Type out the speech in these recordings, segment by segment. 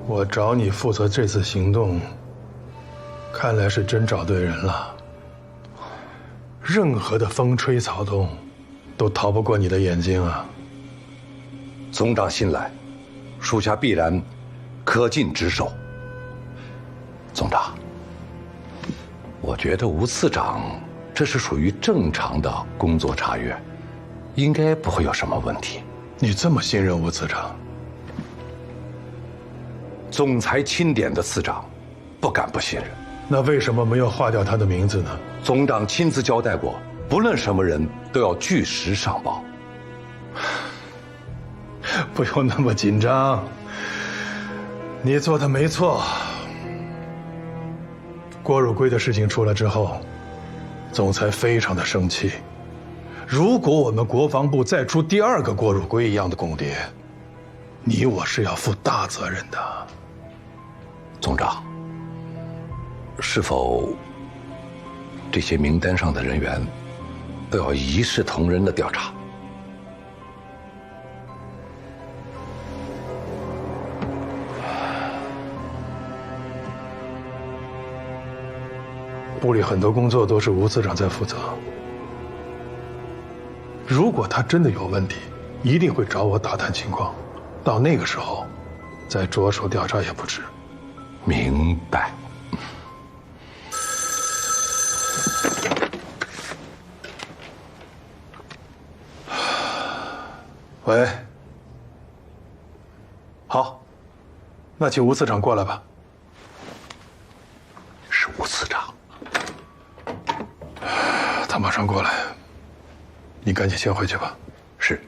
我找你负责这次行动，看来是真找对人了。任何的风吹草动，都逃不过你的眼睛啊！总长信赖，属下必然恪尽职守。总长，我觉得吴次长这是属于正常的工作查阅，应该不会有什么问题。你这么信任吴次长？总裁钦点的次长，不敢不信任。那为什么没有划掉他的名字呢？总长亲自交代过，不论什么人都要据实上报。不用那么紧张，你做的没错。郭汝瑰的事情出来之后，总裁非常的生气。如果我们国防部再出第二个郭汝瑰一样的共谍，你我是要负大责任的。总长，是否这些名单上的人员都要一视同仁的调查？部里很多工作都是吴次长在负责。如果他真的有问题，一定会找我打探情况。到那个时候，再着手调查也不迟。明白。喂，好，那请吴次长过来吧。是吴次长，他马上过来，你赶紧先回去吧。是。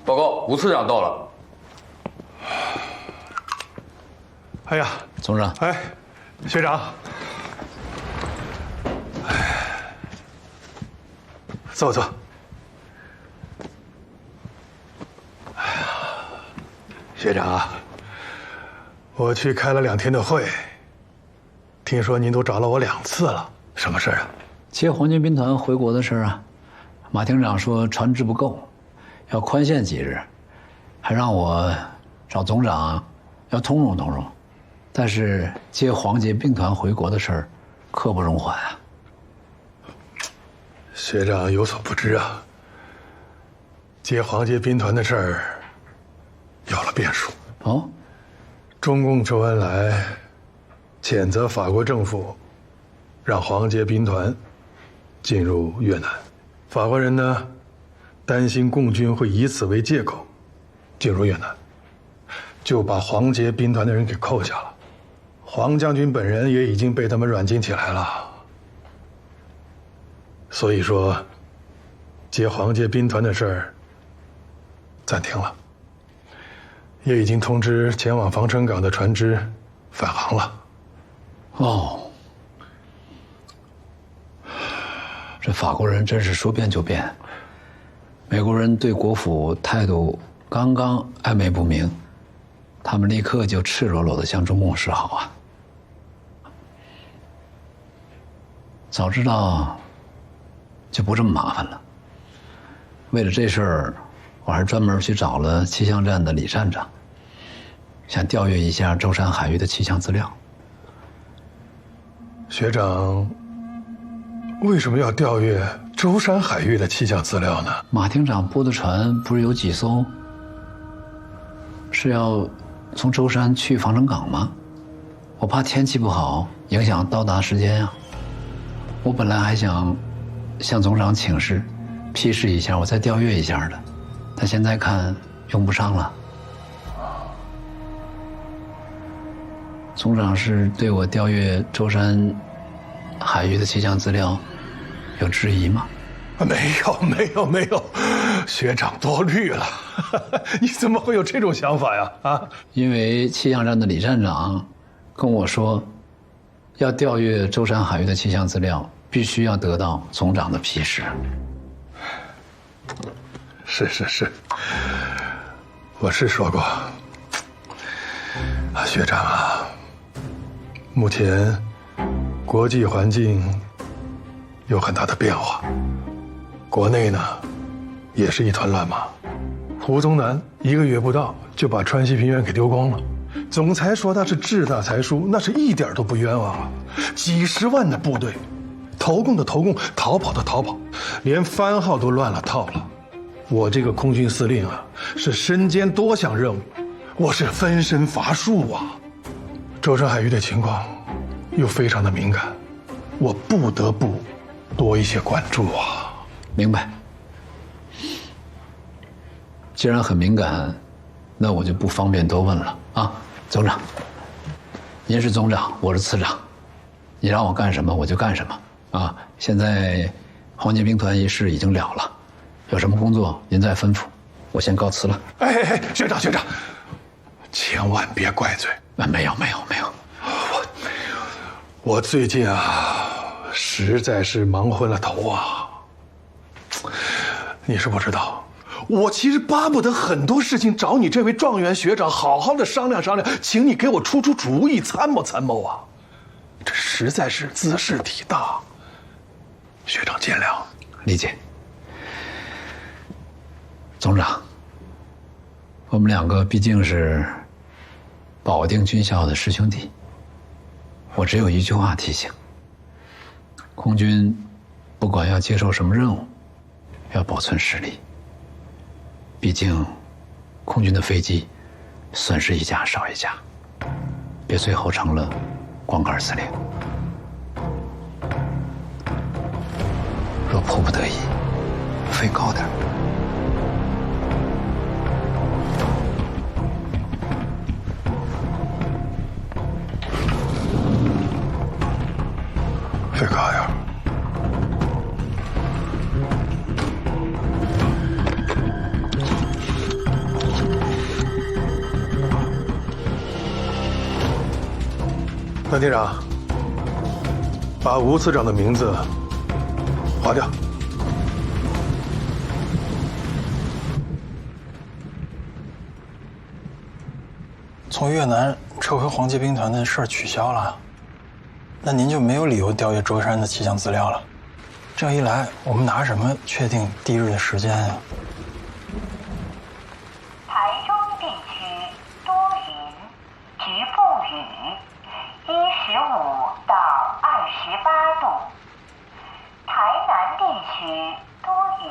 报告，吴次长到了。哎呀，总长，哎，学长，坐坐。哎呀，学长，我去开了2天的会，听说您都找了我2次了，什么事啊？接黄巾兵团回国的事啊，马厅长说船只不够，要宽限几日，还让我找总长要通融通融。但是接黄巾兵团回国的事儿，刻不容缓啊。学长有所不知啊，接黄巾兵团的事儿有了变数。哦，中共周恩来谴责法国政府让黄巾兵团进入越南，法国人呢担心共军会以此为借口进入越南，就把黄巾兵团的人给扣下了。黄将军本人也已经被他们软禁起来了。所以说，接黄巾兵团的事儿暂停了，也已经通知前往防城港的船只返航了。哦，这法国人真是说变就变。美国人对国府态度刚刚暧昧不明，他们立刻就赤裸裸地向中共示好啊！早知道就不这么麻烦了。为了这事儿，我还专门去找了气象站的李站长，想调阅一下舟山海域的气象资料。学长，为什么要调阅舟山海域的气象资料呢？马厅长拨的船不是有几艘，是要从舟山去防城港吗？我怕天气不好影响到达时间啊。我本来还想向总长请示，批示一下，我再调阅一下的，但现在看用不上了。总长是对我调阅舟山海域的气象资料有质疑吗？没有，学长多虑了。你怎么会有这种想法呀？啊！因为气象站的李站长跟我说，要调阅舟山海域的气象资料，必须要得到总长的批示。是，我是说过，学长啊，目前国际环境有很大的变化，国内呢也是一团乱麻。胡宗南1个月不到就把川西平原给丢光了，总裁说他是志大才疏，那是一点都不冤枉啊！几十万的部队，投共的投共，逃跑的逃跑，连番号都乱了套了。我这个空军司令啊，是身兼多项任务，我是分身乏术啊。舟山海域的情况又非常的敏感，我不得不多一些关注啊。明白。既然很敏感，那我就不方便多问了啊。总长，您是总长，我是次长，你让我干什么我就干什么啊。现在黄巾兵团一事已经了了，有什么工作您再吩咐，我先告辞了。哎，学长，千万别怪罪。没有。我最近啊，实在是忙昏了头啊。你是不知道，我其实巴不得很多事情找你这位状元学长好好的商量商量，请你给我出主意，参谋啊。这实在是兹事体大，学长见谅。理解。总长，我们2个毕竟是保定军校的师兄弟，我只有一句话提醒：空军不管要接受什么任务，要保存实力。毕竟空军的飞机损失一架少一架，别最后成了光杆司令。若迫不得已，飞高点。飞高点。段队长，把吴次长的名字划掉。从越南撤回黄巾兵团的事儿取消了，那您就没有理由调阅舟山的气象资料了。这样一来，我们拿什么确定地日的时间呀？台中地区多云，局部雨，15到28度。台南地区多云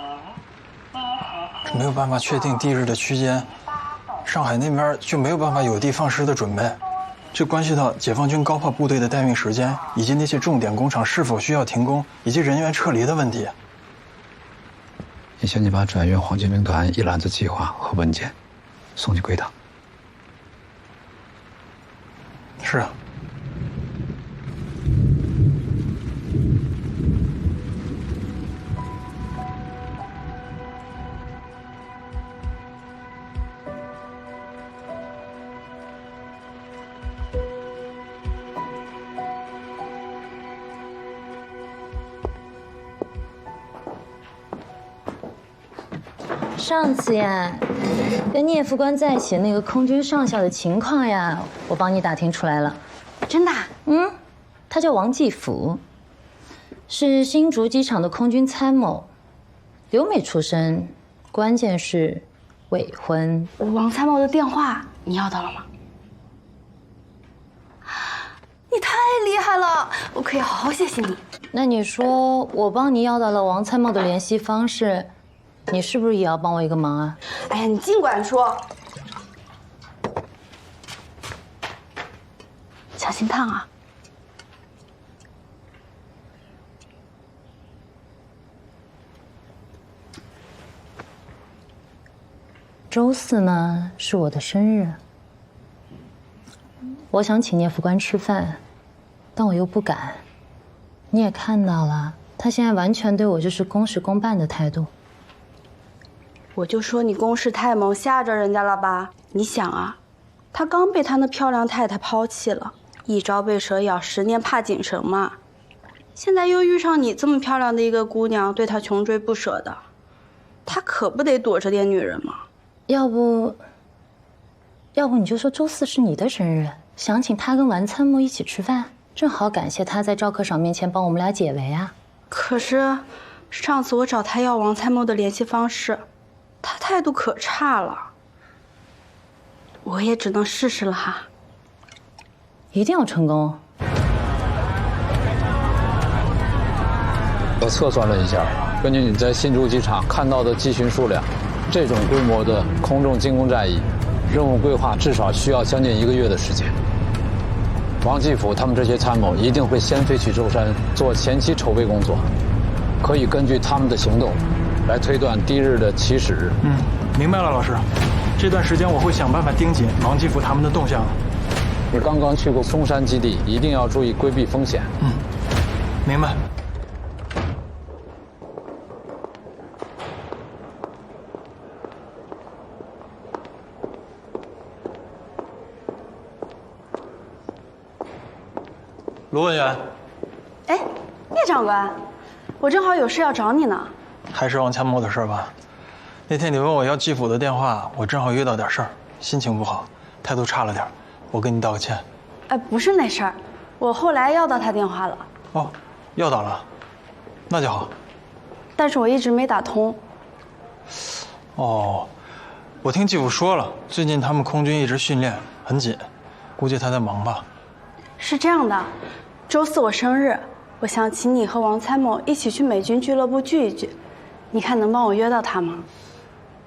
，17这没有办法确定地日的区间，上海那边就没有办法有的放矢的准备。这关系到解放军高炮部队的待命时间，以及那些重点工厂是否需要停工，以及人员撤离的问题。也请你把转运黄巾兵团一揽子计划和文件送去归档。是啊。上次呀，跟聂副官在一起那个空军上校的情况呀，我帮你打听出来了。真的？他叫王继福，是新竹机场的空军参谋，留美出身，关键是未婚。王参谋的电话你要到了吗？你太厉害了，我可以好好谢谢你。那你说我帮你要到了王参谋的联系方式，你是不是也要帮我一个忙啊？哎呀，你尽管说。小心烫啊！周4呢是我的生日，我想请聂副官吃饭，但我又不敢。你也看到了，他现在完全对我就是公事公办的态度。我就说你攻势太猛，吓着人家了吧？你想啊，他刚被他那漂亮太太抛弃了，一朝被蛇咬，10年怕井绳嘛。现在又遇上你这么漂亮的一个姑娘，对他穷追不舍的，他可不得躲着点女人吗？要不你就说周4是你的生日，想请他跟王参谋一起吃饭。正好感谢他在赵科长面前帮我们俩解围啊。可是上次我找他要王参谋的联系方式，他态度可差了，我也只能试试了哈。一定要成功。我测算了一下，根据你在新竹机场看到的机群数量，这种规模的空中进攻战役，任务规划至少需要将近1个月的时间。王继甫他们这些参谋一定会先飞去舟山做前期筹备工作，可以根据他们的行动来推断第一日的起始日。明白了，老师。这段时间我会想办法盯紧王继甫他们的动向。你刚刚去过松山基地，一定要注意规避风险。明白。卢文员，哎，聂长官，我正好有事要找你呢。还是王参谋的事吧？那天你问我要继甫的电话，我正好遇到点事儿，心情不好，态度差了点，我跟你道个歉。哎，不是那事儿，我后来要到他电话了。哦，要到了，那就好。但是我一直没打通。哦，我听继甫说了，最近他们空军一直训练很紧，估计他在忙吧。是这样的，周4我生日，我想请你和王参谋一起去美军俱乐部聚一聚，你看能帮我约到他吗？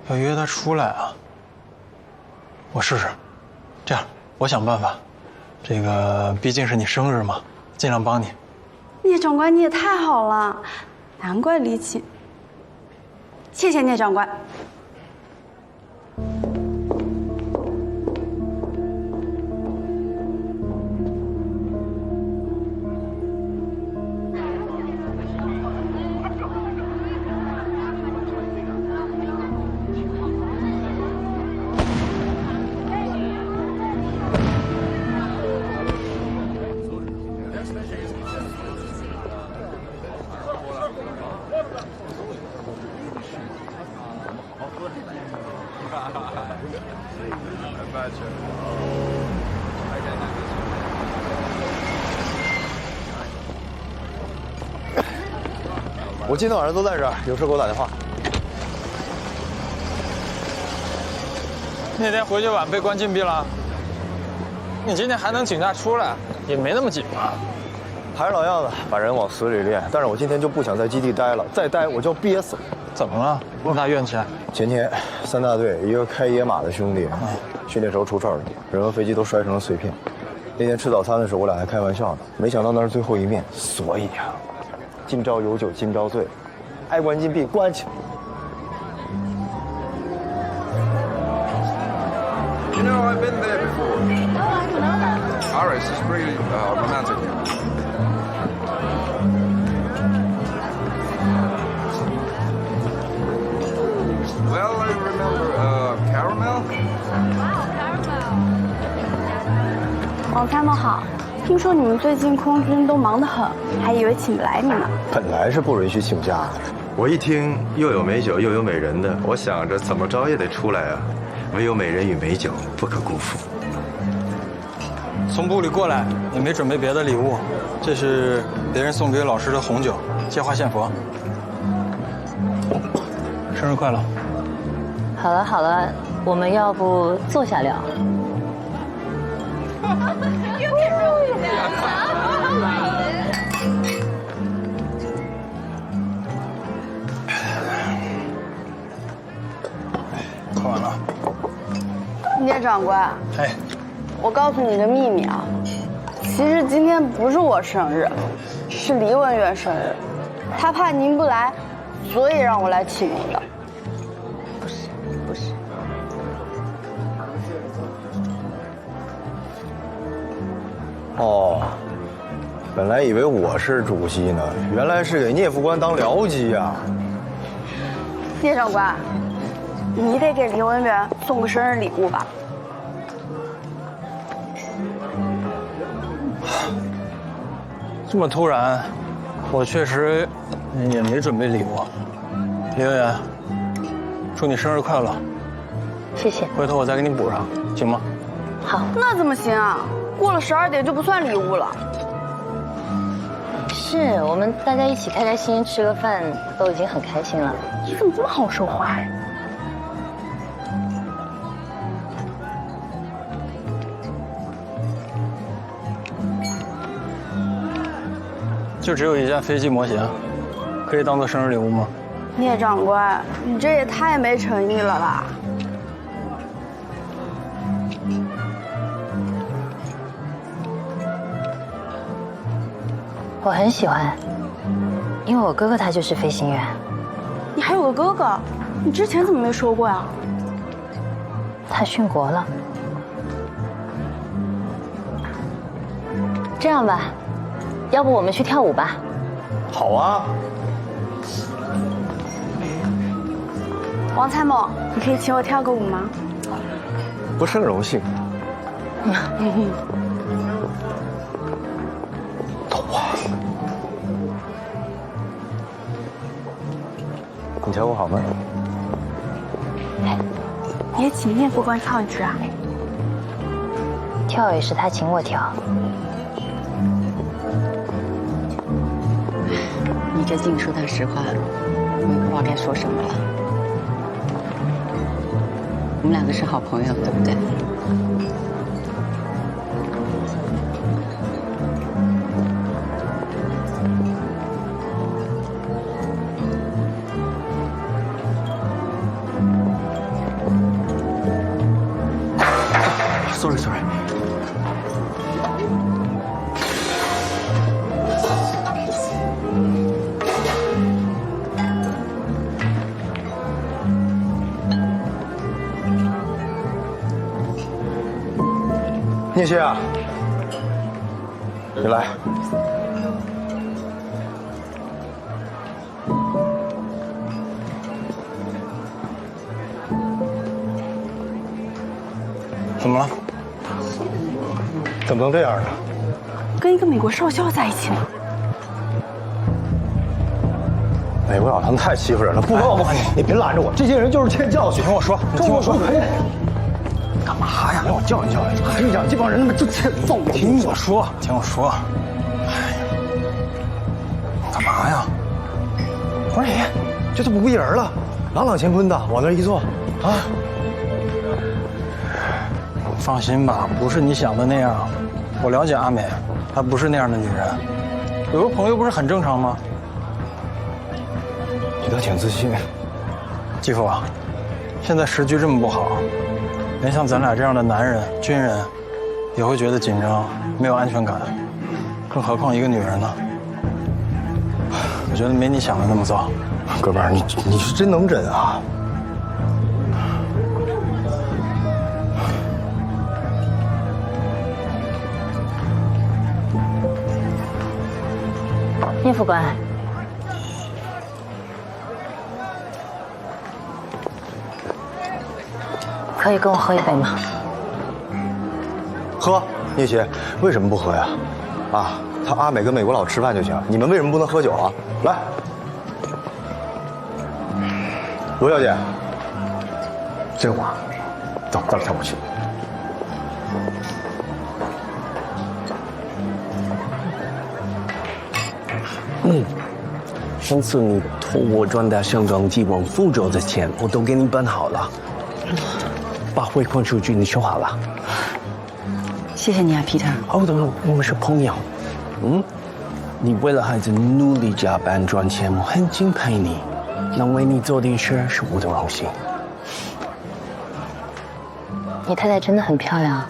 要约他出来啊？我试试。这样，我想办法。这个毕竟是你生日嘛，尽量帮你。聂长官，你也太好了，难怪李启。谢谢聂长官。我今天晚上都在这儿，有事给我打电话。那天回去晚被关禁闭了，你今天还能请假出来，也没那么紧吧？还是老样子，把人往死里练。但是我今天就不想在基地待了，再待我就要憋死了。怎么了？那么大怨气？前天3大队一个开野马的兄弟，训练时候出事了，人和飞机都摔成了碎片。那天吃早餐的时候，我俩还开玩笑呢，没想到那是最后一面。所以啊，今朝有酒今朝醉，爱关禁闭关起来。You know, I've been there before. Aris is pretty romantic. Well, I remember caramel. 王参谋好，听说你们最近空军都忙得很，还以为请不来你呢。本来是不允许请假的，我一听又有美酒又有美人的，我想着怎么着也得出来啊。唯有美人与美酒不可辜负。从部里过来也没准备别的礼物，这是别人送给老师的红酒，借花献佛。生日快乐！好了好了，我们要不坐下聊？喝完了。聂长官，哎，我告诉你个秘密啊，其实今天不是我生日，是黎文员生日，他怕您不来，所以让我来请您的。不是。哦，本来以为我是主席呢，原来是给聂副官当僚机呀。聂长官，你得给黎文员送个生日礼物吧。这么突然，我确实也没准备礼物。黎文员，祝你生日快乐！谢谢。回头我再给你补上，行吗？好。那怎么行啊？过了12点就不算礼物了。是，我们大家一起开开心心吃个饭，都已经很开心了。你怎么这么好说话呀？就只有一架飞机模型，可以当做生日礼物吗？聂长官，你这也太没诚意了吧！我很喜欢，因为我哥哥他就是飞行员。你还有个哥哥，你之前怎么没说过呀？他殉国了。这样吧，要不我们去跳舞吧？好啊。王参谋，你可以请我跳个舞吗？不胜荣幸。走啊！你跳舞好吗？你也请聂副官跳一支啊？跳也是他请我跳。你这净说他实话，我也不知道该说什么了。我们两个是好朋友，对不对？Sorry。聂学啊，你来。怎么了？怎么能这样呢？跟一个美国少校在一起呢？美国佬他们太欺负人了，不告诉你别拦着我，这些人就是欠教训。听我说，你听我说。干嘛呀？让我教育教育。我跟你讲，这帮人他妈就欠揍我。听我说，听我说。哎呀，干嘛呀？不是你，这就不顾一人了，朗朗乾坤的往那一坐，啊！放心吧，不是你想的那样。我了解阿美，她不是那样的女人。有个朋友不是很正常吗？你倒挺自信。继父啊，现在时局这么不好，连像咱俩这样的男人、军人，也会觉得紧张，没有安全感，更何况一个女人呢？我觉得没你想的那么糟。哥们儿，你是真能忍啊！聂副官，可以跟我喝一杯吗？喝，聂学，为什么不喝呀？啊，他阿美跟美国佬吃饭就行，你们为什么不能喝酒啊？来，罗小姐，真话，走，咱俩跳舞去。上次你托我转达香港寄往福州的钱，我都给你办好了，把汇款出去，你说好了。谢谢你啊，Peter。哦，等等，我们是朋友。你为了孩子努力加班赚钱，我很敬佩你。能为你做点事是我的荣幸。你太太真的很漂亮。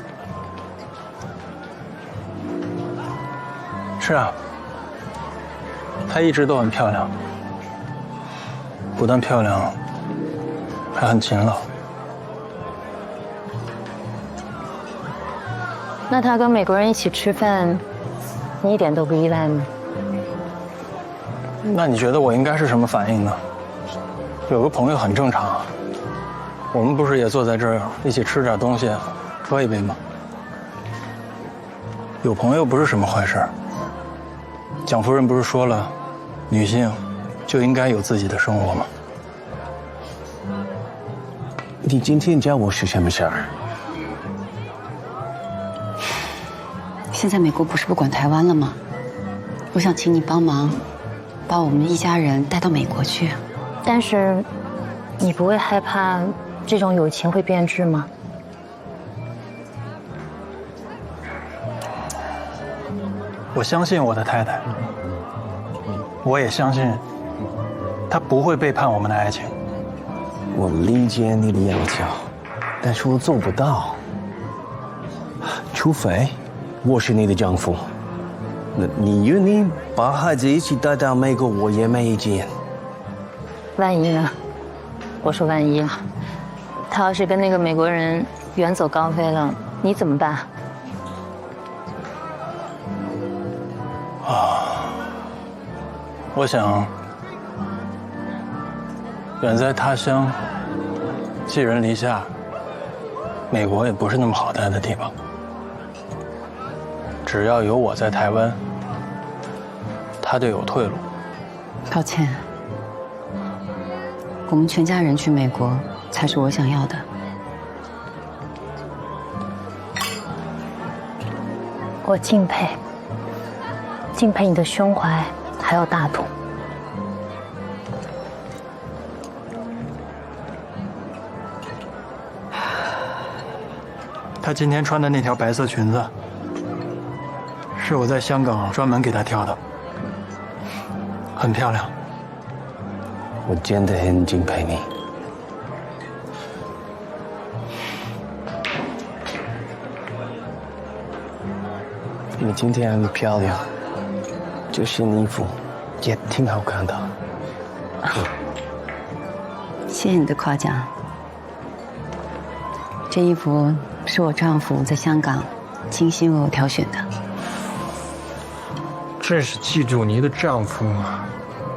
是啊。她一直都很漂亮，不但漂亮，还很勤劳。那她跟美国人一起吃饭，你一点都不意外吗？那你觉得我应该是什么反应呢？有个朋友很正常啊。我们不是也坐在这儿一起吃点东西，喝一杯吗？有朋友不是什么坏事。蒋夫人不是说了？女性就应该有自己的生活吗？你今天叫我是什么事儿？现在美国不是不管台湾了吗？我想请你帮忙，把我们一家人带到美国去。但是，你不会害怕这种友情会变质吗？我相信我的太太，我也相信她不会背叛我们的爱情。我理解你的要求，但是我做不到。除非我是你的丈夫，那你愿意把孩子一起带到美国，我也没意见。万一呢？我说万一啊，他要是跟那个美国人远走高飞了，你怎么办？我想，远在他乡，寄人篱下，美国也不是那么好待的地方。只要有我在台湾，他就有退路。抱歉，我们全家人去美国才是我想要的。我敬佩你的胸怀还有大度。她今天穿的那条白色裙子，是我在香港专门给她挑的，很漂亮。我真的很敬佩你。你今天很漂亮，这身衣服也挺好看的。谢谢你的夸奖。这衣服是我丈夫在香港精心为我挑选的。真是记住你的丈夫，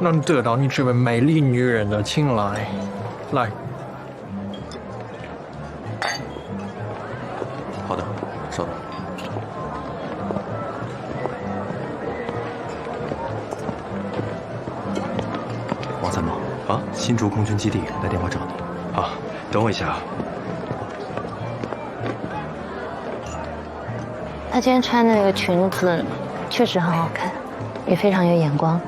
能得到你这位美丽女人的青睐。来，好的，稍等。王参谋啊，新竹空军基地来电话找你。啊，等我一下啊。她今天穿的那个裙子确实很好看，也非常有眼光。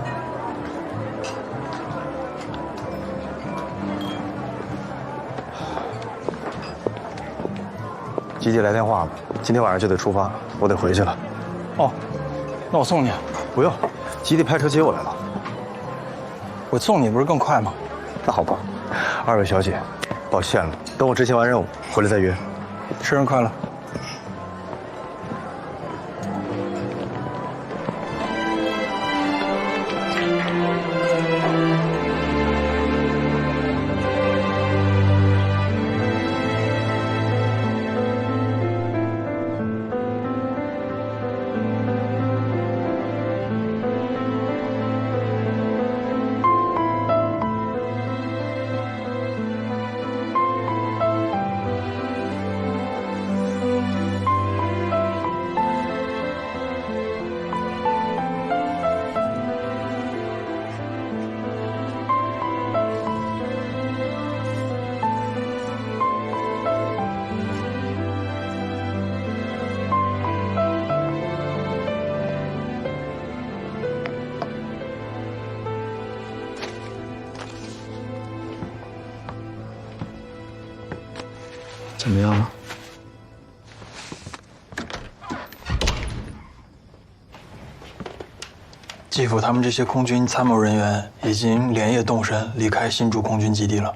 基地来电话了，今天晚上就得出发，我得回去了。哦，那我送你。不用，基地派车接我来了。我送你不是更快吗？那好吧，二位小姐，抱歉了，等我执行完任务回来再约。生日快乐。怎么样了？继父他们这些空军参谋人员已经连夜动身离开新竹空军基地了。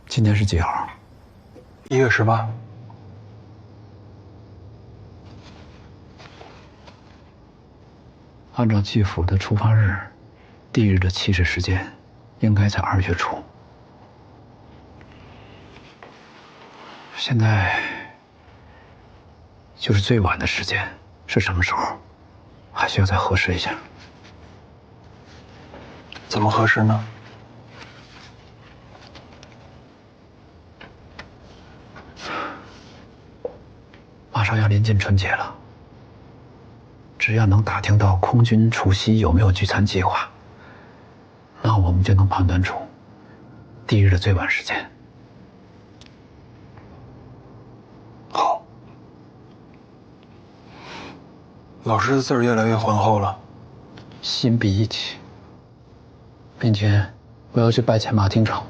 今天是几号？1月18。按照继父的出发日，地日的起始时间应该在2月初。现在就是最晚的时间是什么时候？还需要再核实一下。怎么核实呢？马上要临近春节了，只要能打听到空军除夕有没有聚餐计划，那我们就能判断出地日的最晚时间。好。老师的字儿越来越浑厚了，心比一起，并且我要去拜见马厅长。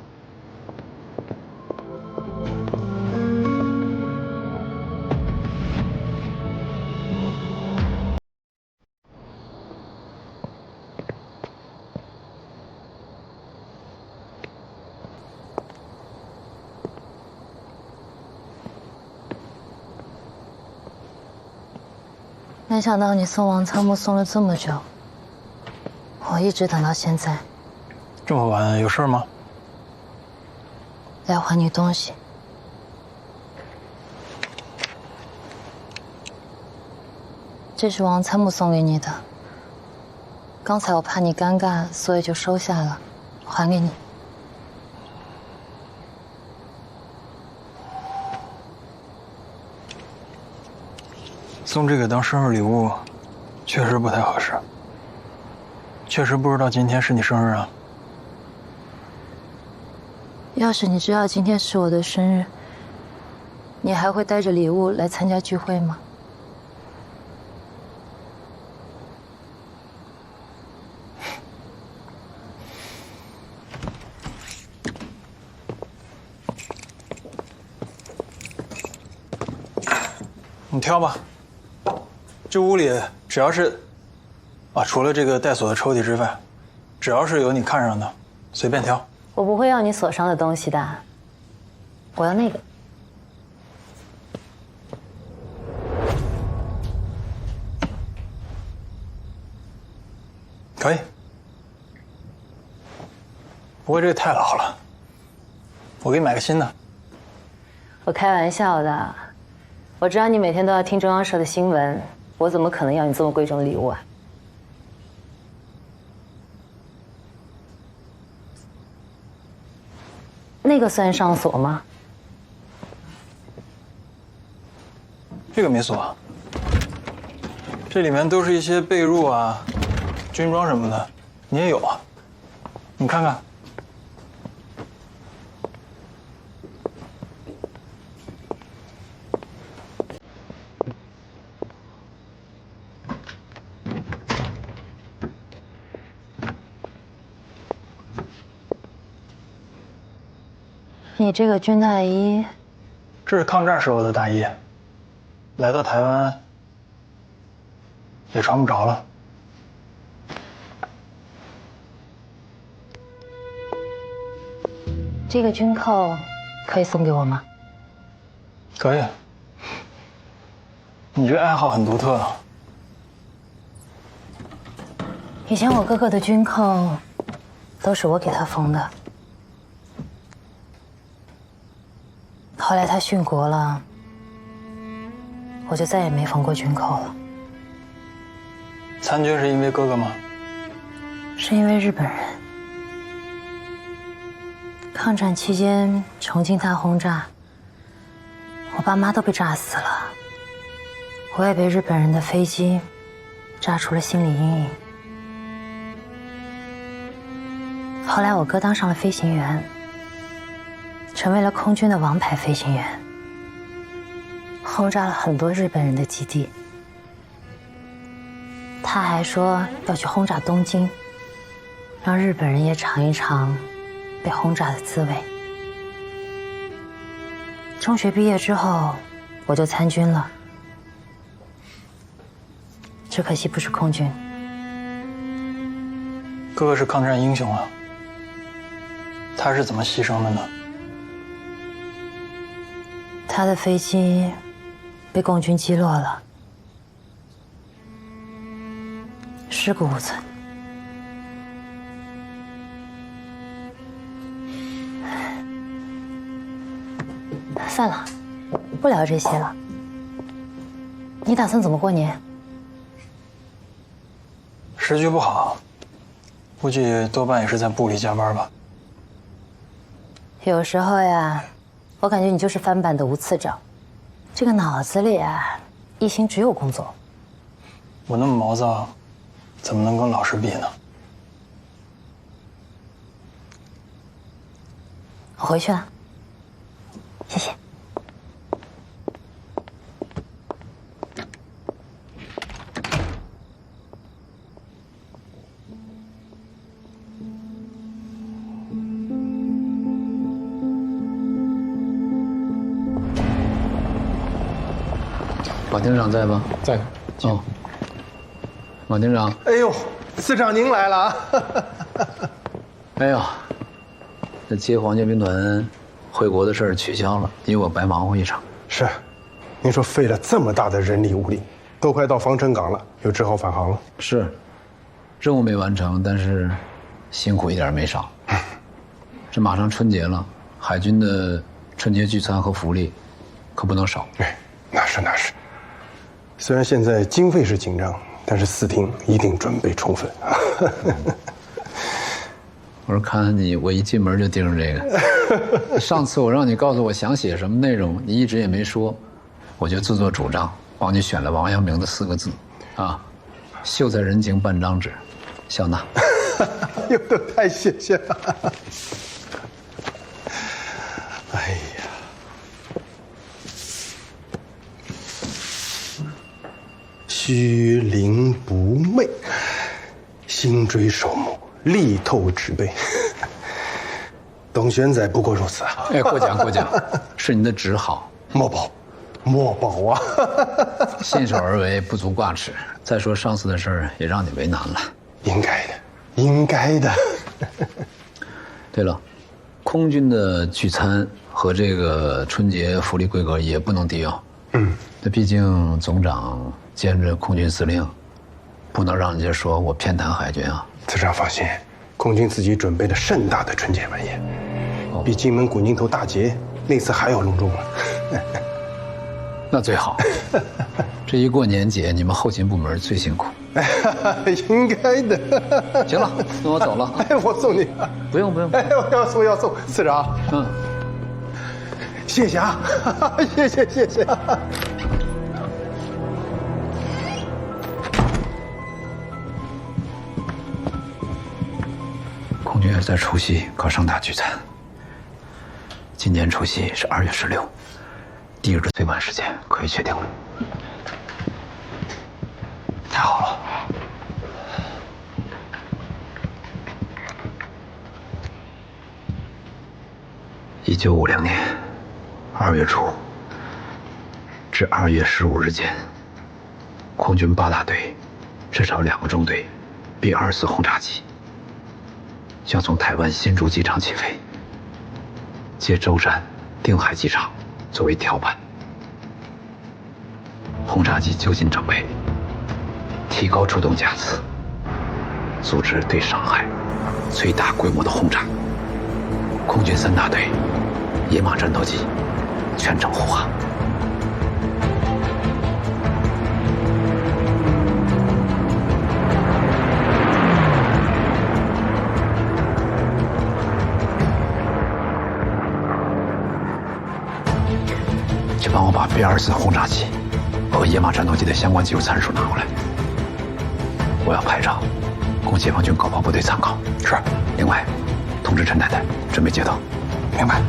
没想到你送王参谋送了这么久，我一直等到现在。这么晚有事吗？来还你东西。这是王参谋送给你的。刚才我怕你尴尬，所以就收下了，还给你。送这个当生日礼物，确实不太合适。确实不知道今天是你生日啊。要是你知道今天是我的生日，你还会带着礼物来参加聚会吗？你挑吧。这屋里只要是，除了这个带锁的抽屉之外，只要是有你看上的，随便挑。我不会要你锁上的东西的，我要那个。可以。不过这个太老了，我给你买个新的。我开玩笑的，我知道你每天都要听中央社的新闻。我怎么可能要你这么贵重的礼物啊？那个算上锁吗？这个没锁，这里面都是一些被褥啊、军装什么的，你也有啊？你看看。你这个军大衣，这是抗战时候的大衣，来到台湾也穿不着了。这个军扣可以送给我吗？可以。你这爱好很独特。以前我哥哥的军扣都是我给他缝的。后来他殉国了，我就再也没缝过军扣了。参军是因为哥哥吗？是因为日本人。抗战期间，重庆大轰炸，我爸妈都被炸死了，我也被日本人的飞机炸出了心理阴影。后来我哥当上了飞行员。成为了空军的王牌飞行员，轰炸了很多日本人的基地。他还说要去轰炸东京，让日本人也尝一尝被轰炸的滋味。中学毕业之后，我就参军了，只可惜不是空军。哥哥是抗战英雄啊，他是怎么牺牲的呢？他的飞机被共军击落了，尸骨无存。算了，不聊这些了。你打算怎么过年？时局不好，估计多半也是在部里加班吧。有时候呀。我感觉你就是翻版的吴次长，这个脑子里啊，一心只有工作。我那么毛躁，怎么能跟老师比呢？我回去了，谢谢。马厅长在吗？在呢。哦，马厅长。哎呦，司长您来了。哎呦，这接皇家兵团回国的事儿取消了，你我白忙活一场。是，您说费了这么大的人力物力，都快到防城港了，又只好返航了。是，任务没完成，但是辛苦一点没少。这马上春节了，海军的春节聚餐和福利可不能少。哎，那是。虽然现在经费是紧张，但是司厅一定准备充分。我说看你，我一进门就盯着这个。上次我让你告诉我想写什么内容，你一直也没说，我就自作主张帮你选了王阳明的4个字，啊，秀才人情半张纸，笑纳。哟，都太谢谢了。哎呀。虚灵不昧，心追首目，力透纸背。董玄载不过如此啊！哎，过奖，是你的旨好。莫保啊！信手而为，不足挂齿。再说上次的事儿也让你为难了。应该的。对了，空军的聚餐和这个春节福利规格也不能低哦。那毕竟总长兼着空军司令，不能让人家说我偏袒海军啊。司长放心，空军自己准备了盛大的春节晚宴，比金门古宁头大捷那次还要隆重了。那最好。这一过年节，你们后勤部门最辛苦。应该的。行了，那我走了。哎，我送你。不用。哎，我要送，司长。谢谢啊，谢谢。空军在除夕搞盛大聚餐。今年除夕是2月16，第2个最晚时间可以确定了。太好了。1950年2月初至2月15日间，空军8大队至少2个中队 B-24轰炸机将从台湾新竹机场起飞，借舟山、定海机场作为跳板。轰炸机就近整备，提高出动架次，组织对上海最大规模的轰炸。空军3大队野马战斗机全程护航。去帮我把 B-24轰炸机和野马战斗机的相关技术参数拿过来。我要拍照，供解放军高炮部队参考。是。另外，通知陈太太准备接头。明白。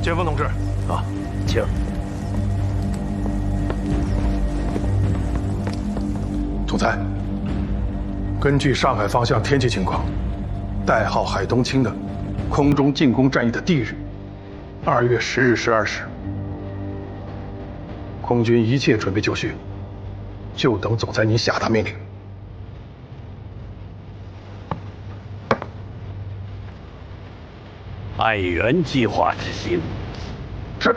前锋同志，啊，请。总裁，根据上海方向天气情况，代号海东青的空中进攻战役的第1日，2月10日12时，空军一切准备就绪，就等总裁您下达命令。按原计划执行。是。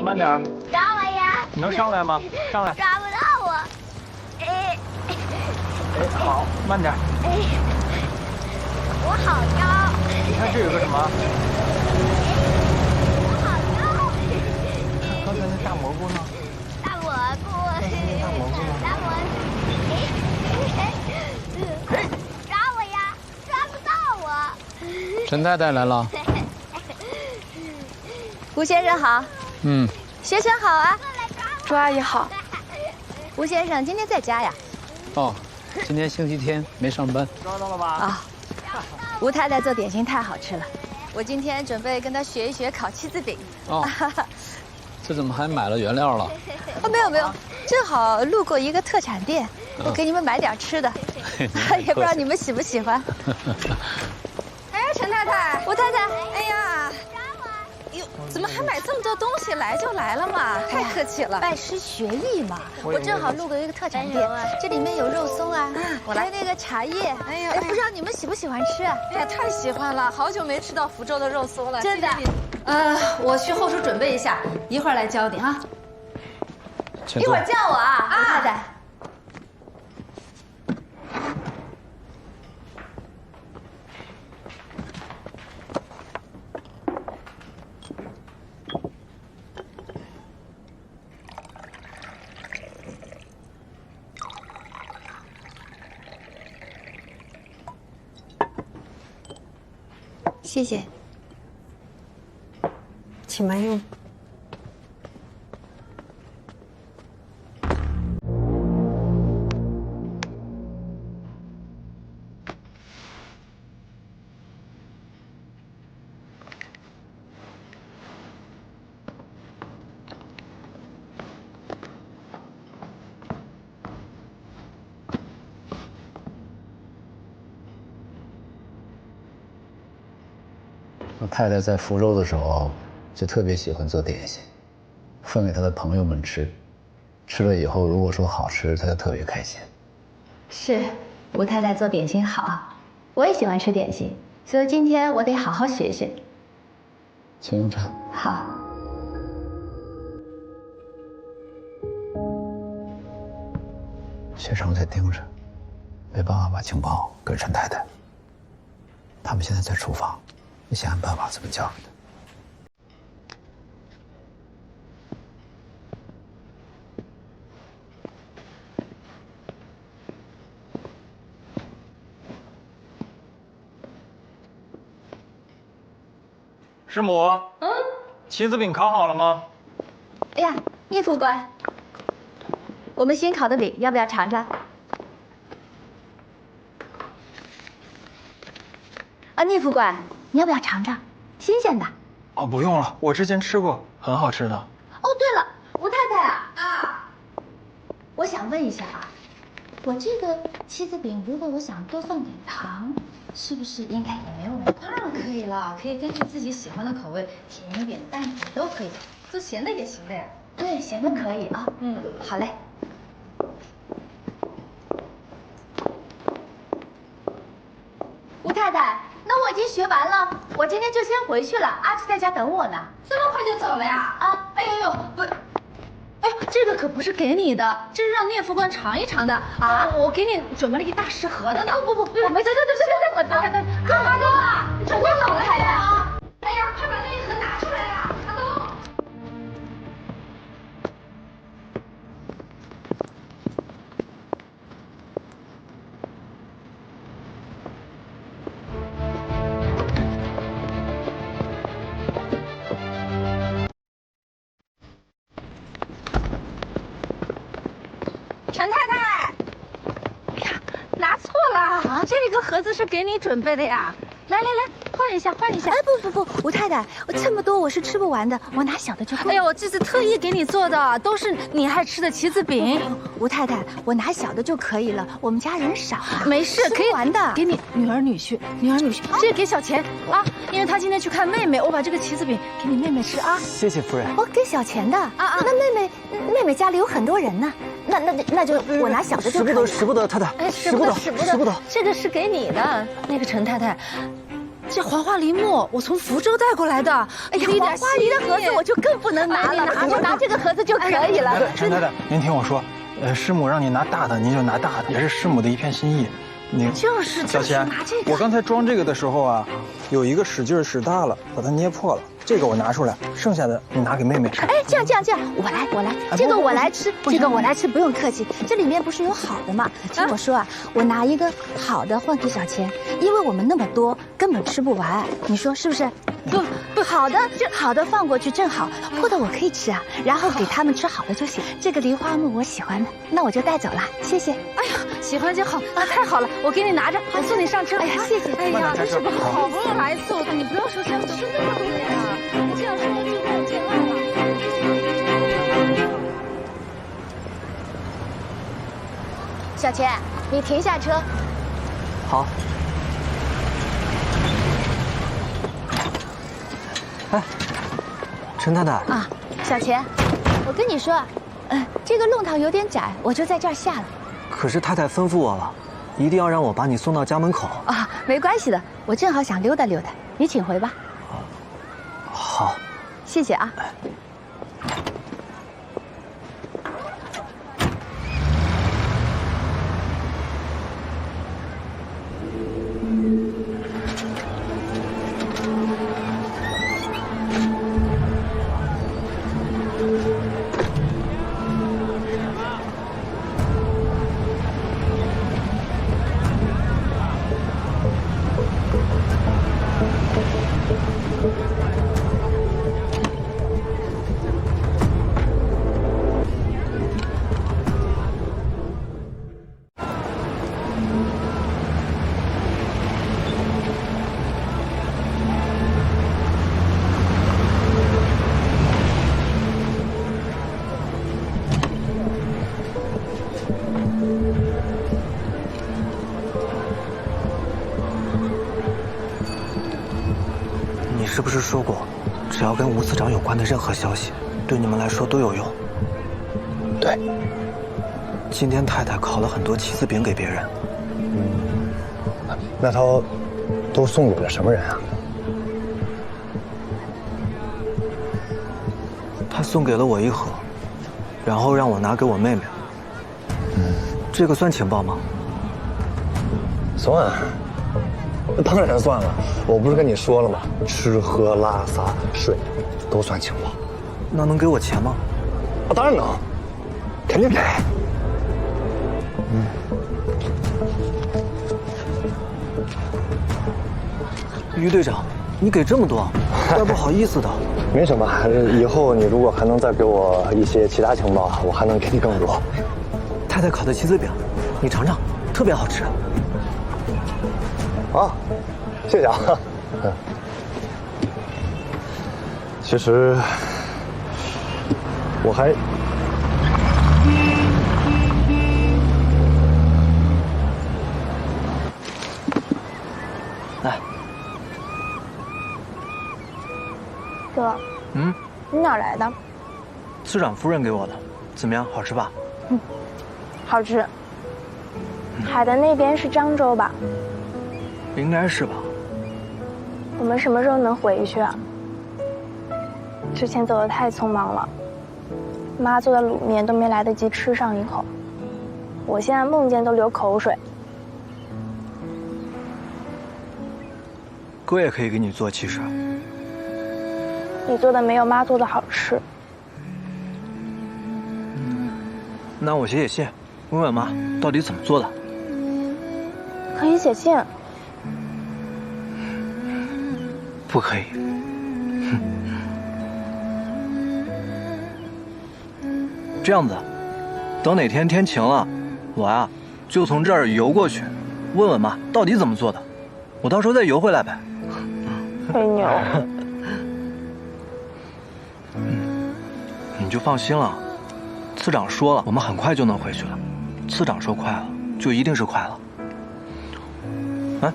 慢点。抓我呀！你能上来吗？上来。抓不到我。哎，好，慢点。我好高。你看这有个什么？我好高。刚才那大蘑菇呢？大蘑菇。抓我呀！抓不到我。陈太太来了。胡先生好。嗯。先生好啊。朱阿姨好。吴先生今天在家呀？哦，今天星期天没上班。抓到了吧？啊，吴太太做点心太好吃了，我今天准备跟她学一学烤妻子饼。哦，这怎么还买了原料了？哦，没有没有，正好路过一个特产店，给你们买点吃的，也不知道你们喜不喜欢。哎，陈太太，吴太太，哎呀，哟，怎么还买这么多东西？来就来了嘛，太客气了。拜师学艺嘛，我正好路过一个特产店，这里面有肉松啊，还有那个茶叶。哎呀，不知道你们喜不喜欢吃啊？哎呀，太喜欢了，好久没吃到福州的肉松了。真的。我去后厨准备一下，一会儿来教你啊。一会儿叫我啊，吴太太。谢谢，请慢用。我太太在福州的时候，就特别喜欢做点心，分给她的朋友们吃。吃了以后，如果说好吃，她就特别开心。是，吴太太做点心好，我也喜欢吃点心，所以今天我得好好学学。请用茶。好。学成在盯着，没办法把情报给陈太太。他们现在在厨房。你想想办法怎么教给他。师母，棋子饼烤好了吗？哎呀，聂副官，我们新烤的饼要不要尝尝？啊，聂副官。你要不要尝尝，新鲜的？哦，不用了，我之前吃过，很好吃的。哦，对了，吴太太啊，我想问一下啊，我这个棋子饼，如果我想多放点糖，是不是应该也没有问题？当然可以了，可以根据自己喜欢的口味，甜一点、淡一点都可以，做咸的也行的呀。对，咸的可以啊。好嘞。吴太太。那我已经学完了，我今天就先回去了。阿志在家等我呢。这么快就走了呀？啊！哎呦呦，不，哎呦，这个可不是给你的，这是让聂副官尝一尝的啊！我给你准备了一大食盒的呢。不，我没我干嘛呢？你快走了还啊！哎呀，快把那一盒拿出来呀！阿东。陈太太，哎呀，拿错了啊！这个盒子是给你准备的呀。来，换一下。哎，不，吴太太，我这么多我是吃不完的，我拿小的就够了。哎呀，我这次特意给你做的，都是你爱吃的棋子饼。吴太太，我拿小的就可以了，我们家人少啊。没事，可以玩的。给你女儿女婿，这个给小钱啊，因为他今天去看妹妹，我把这个棋子饼给你妹妹吃啊。谢谢夫人。我给小钱的啊。那妹妹家里有很多人呢，那就我拿小的就可以了。使不得，太太。哎，使不得，这个是给你的。那个陈太太。这黄花梨木我从福州带过来的，哎呀，黄花梨的盒子我就更不能拿了，我拿这个盒子就可以了。陈太太，您听我说，师母让你拿大的，您就拿大的，也是师母的一片心意。你就是小钱拿这个。我刚才装这个的时候啊，有一个使劲使大了，把它捏破了。这个我拿出来，剩下的你拿给妹妹吃。哎，这样，我来，这个我来吃，不用客气。这里面不是有好的吗？听我说啊，我拿一个好的换给小钱，因为我们那么多，根本吃不完。你说是不是？不，好的放过去正好，破的我可以吃啊，然后给他们吃好的就行。这个梨花木我喜欢的，那我就带走了，谢谢。哎呀，喜欢就好啊，太好了，我给你拿着，我送你上车。哎呀，谢谢。哎呀，这个好不容易来一次，你不要说这样，真的不对呀，你这样说就没有见外了。小钱，你停下车。好。哎，陈太太啊，小钱，我跟你说，这个弄堂有点窄，我就在这儿下了。可是太太吩咐我了，一定要让我把你送到家门口。啊，没关系的，我正好想溜达溜达，你请回吧。好，谢谢啊。是不是说过，只要跟吴次长有关的任何消息，对你们来说都有用？对。今天太太烤了很多棋子饼给别人。那他都送给了什么人啊？他送给了我一盒，然后让我拿给我妹妹。这个算情报吗？算。当然算了，我不是跟你说了吗？吃喝拉撒睡，都算情报。那能给我钱吗？啊，当然能，肯定给。于队长，你给这么多，怪不好意思的。没什么，以后你如果还能再给我一些其他情报，我还能给你更多。太太烤的棋子饼，你尝尝，特别好吃。啊，谢谢啊。其实我还来。哥，你哪来的？次长夫人给我的，怎么样？好吃吧？好吃。海的那边是漳州吧？应该是吧。我们什么时候能回去啊？之前走得太匆忙了，妈做的卤面都没来得及吃上一口，我现在梦见都流口水。哥也可以给你做，其实。你做的没有妈做的好吃。那我写信，问问妈到底怎么做的。可以写信。不可以。这样子，等哪天天晴了，我呀就从这儿游过去，问问妈到底怎么做的，我到时候再游回来呗。吹牛。你就放心了，次长说了，我们很快就能回去了。次长说快了，就一定是快了。哎，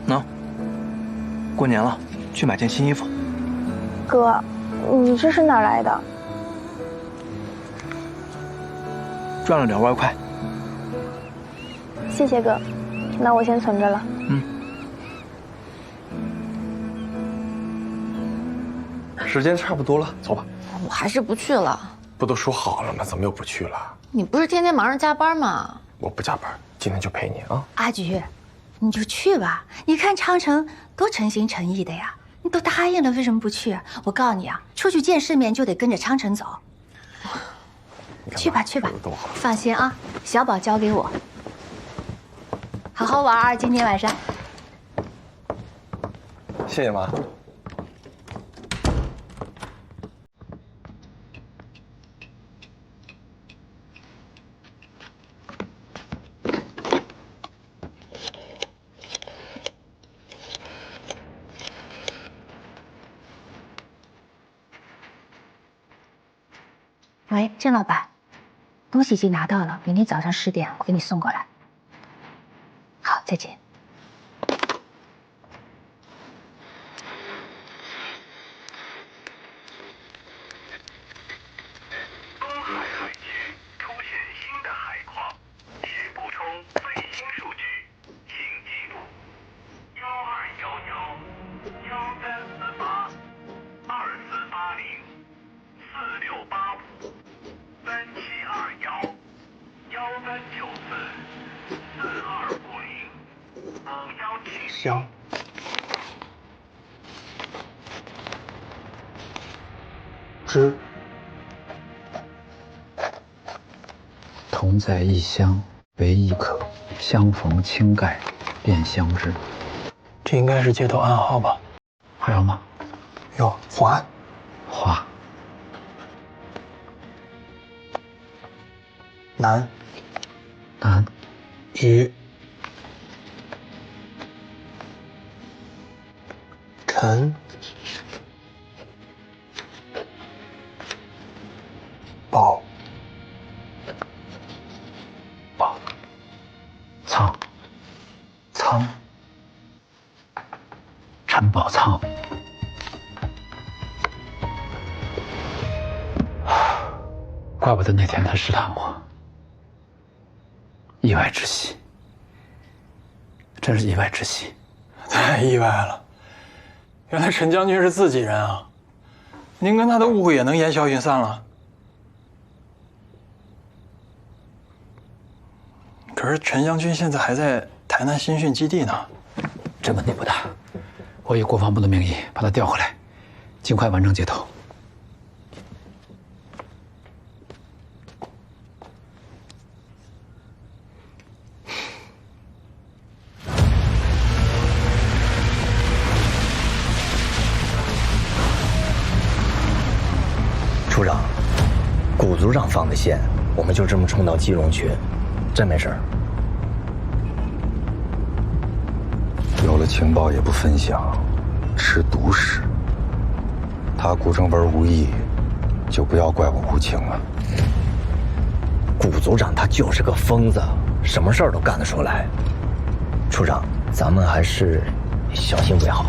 喏，过年了，去买件新衣服。哥，你这是哪来的？赚了点外快。谢谢哥，那我先存着了。时间差不多了，走吧。我还是不去了。不都说好了吗？怎么又不去了？你不是天天忙着加班吗？我不加班，今天就陪你啊。阿菊，你就去吧。你看昌城多诚心诚意的呀，你都答应了，为什么不去？我告诉你啊，出去见世面就得跟着昌城走。去吧去吧，放心啊，小宝交给我。好好玩，今天晚上。谢谢妈。喂，郑老板，东西已经拿到了，明天早上10点我给你送过来。好，再见。东海海区出现新的海况，请补充最新数据，请记住12480468，2480，1394，4250，517。香。知。同在异乡为异客，相逢轻盖便相知。这应该是街头暗号吧？还有吗？有华。华。南。南。于。陈。宝。宝。仓。仓。陈宝仓。怪不得那天他试探我，意外之喜，真是意外之喜。太意外了，原来陈将军是自己人啊！您跟他的误会也能烟消云散了。可是陈将军现在还在台南新训基地呢。这问题不大，我以国防部的名义把他调回来，尽快完成接头。处长，谷组长放的线，我们就这么冲到基隆去，真没事儿。有了情报也不分享，吃独食。他谷正文无意，就不要怪我无情了。谷组长他就是个疯子，什么事儿都干得出来。处长，咱们还是小心为好。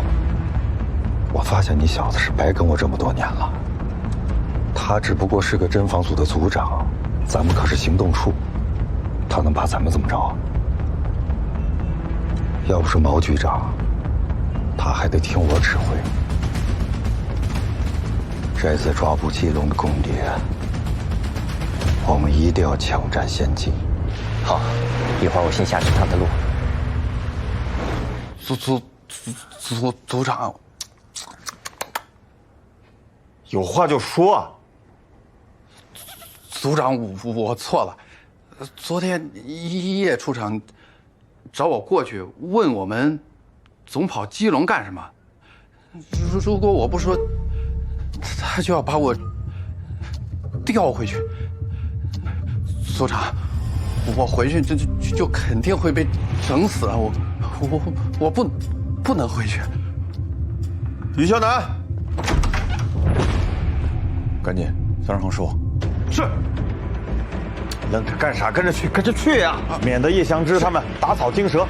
我发现你小子是白跟我这么多年了。他只不过是个侦防组的组长，咱们可是行动处，他能把咱们怎么着？要不是毛局长，他还得听我指挥。这次抓捕基隆的共谍，我们一定要抢占先机。好，一会儿我先下去探探路。组长，有话就说。组长，我错了。昨天叶处长找我过去问我们总跑基隆干什么？如果我不说，他就要把我调回去。组长，我回去就肯定会被整死了。我不能回去。于小南，赶紧向上说。是。愣着干啥？跟着去呀！免得叶祥之他们打草惊蛇。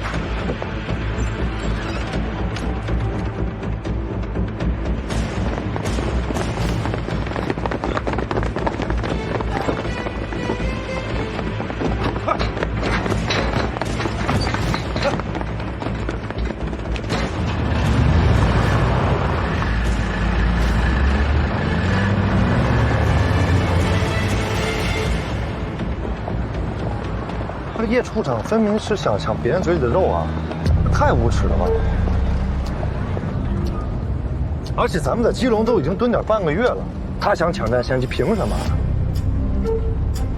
叶处长分明是想抢别人嘴里的肉啊，太无耻了吧！而且咱们在基隆都已经蹲点半个月了，他想抢占先机，凭什么？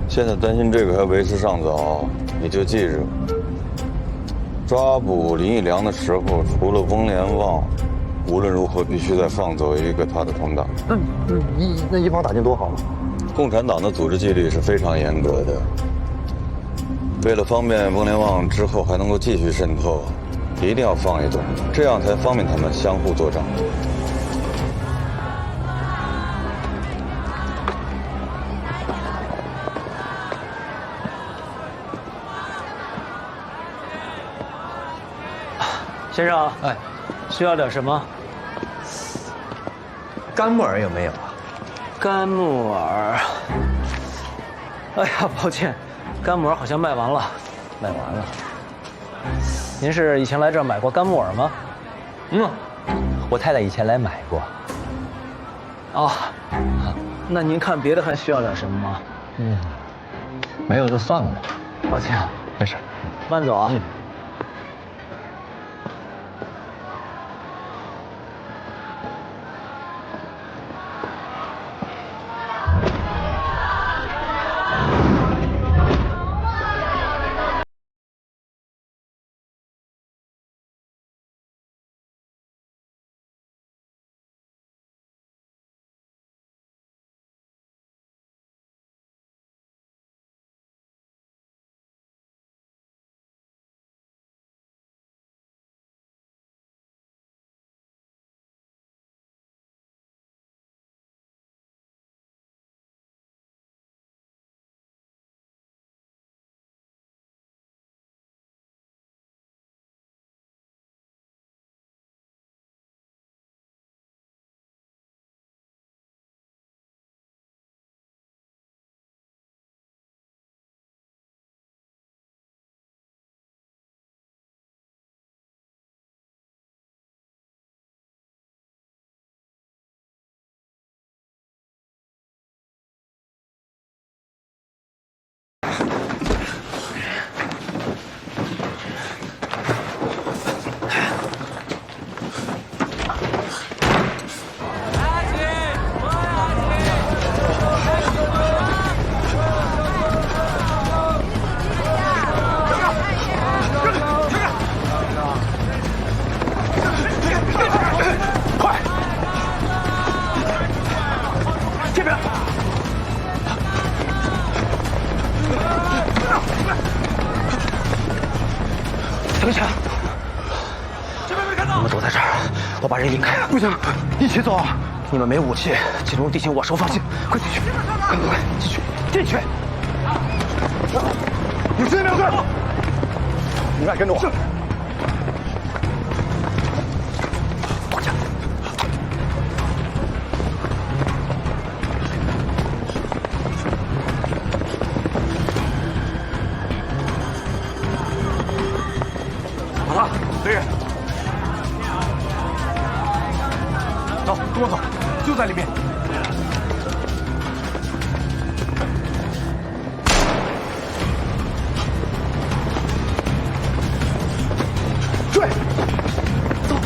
现在担心这个还为时尚早，你就记着，抓捕林义良的时候，除了翁连旺，无论如何必须再放走一个他的同党。那一网打尽多好。共产党的组织纪律是非常严格的，为了方便孟连旺之后还能够继续渗透，一定要放一段，这样才方便他们相互作战。先生，哎，需要点什么？干木耳有没有啊？干木耳。哎呀，抱歉，干木耳好像卖完了。卖完了。您是以前来这儿买过干木耳吗？我太太以前来买过。哦，那您看别的还需要点什么吗？没有就算了。抱歉，没事，慢走啊。等一下，你们躲在这儿，我把人引开。不行，一起走。你们没武器，进入地形我手放心。快进去，快进去，进去。有谁没有事？你俩跟着我。躲下。好了，雷人，走，跟我走，就在里面。追，走，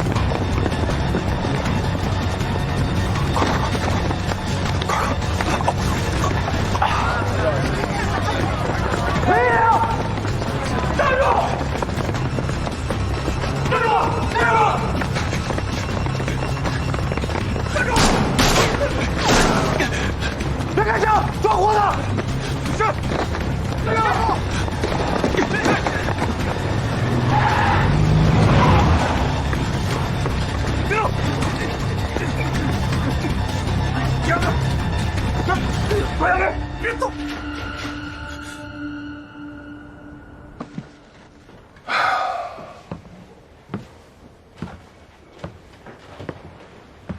没有，站住！站住！站住！站住！别开枪！抓活的！是。站住！别动！杨子，快下来！别动！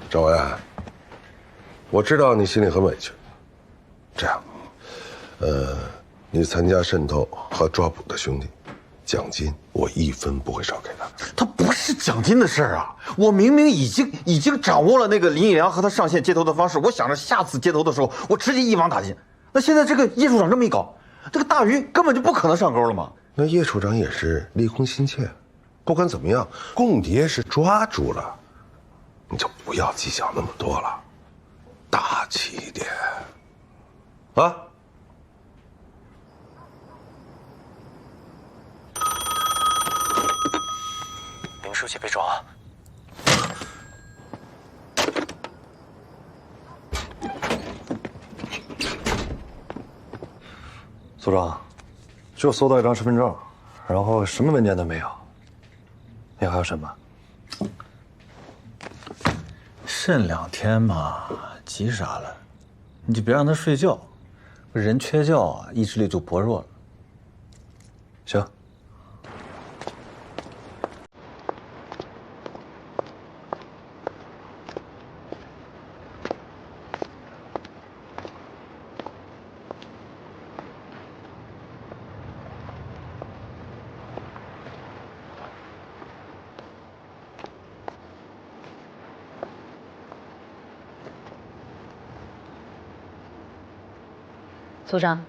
赵文，我知道你心里很委屈。这样，你参加渗透和抓捕的兄弟，奖金我1分不会少给他。他不是奖金的事儿啊！我明明已经掌握了那个林义良和他上线接头的方式，我想着下次接头的时候，我直接一网打尽。那现在这个叶处长这么一搞，这个大鱼根本就不可能上钩了嘛。那叶处长也是立功心切，不管怎么样，共谍是抓住了。你就不要计较那么多了，大气一点，啊！林书记被抓。组长，就搜到一张身份证，然后什么文件都没有。你还要审吗？审2天嘛，急啥了？你就别让他睡觉，人缺觉啊，意志力就薄弱了。行。组长，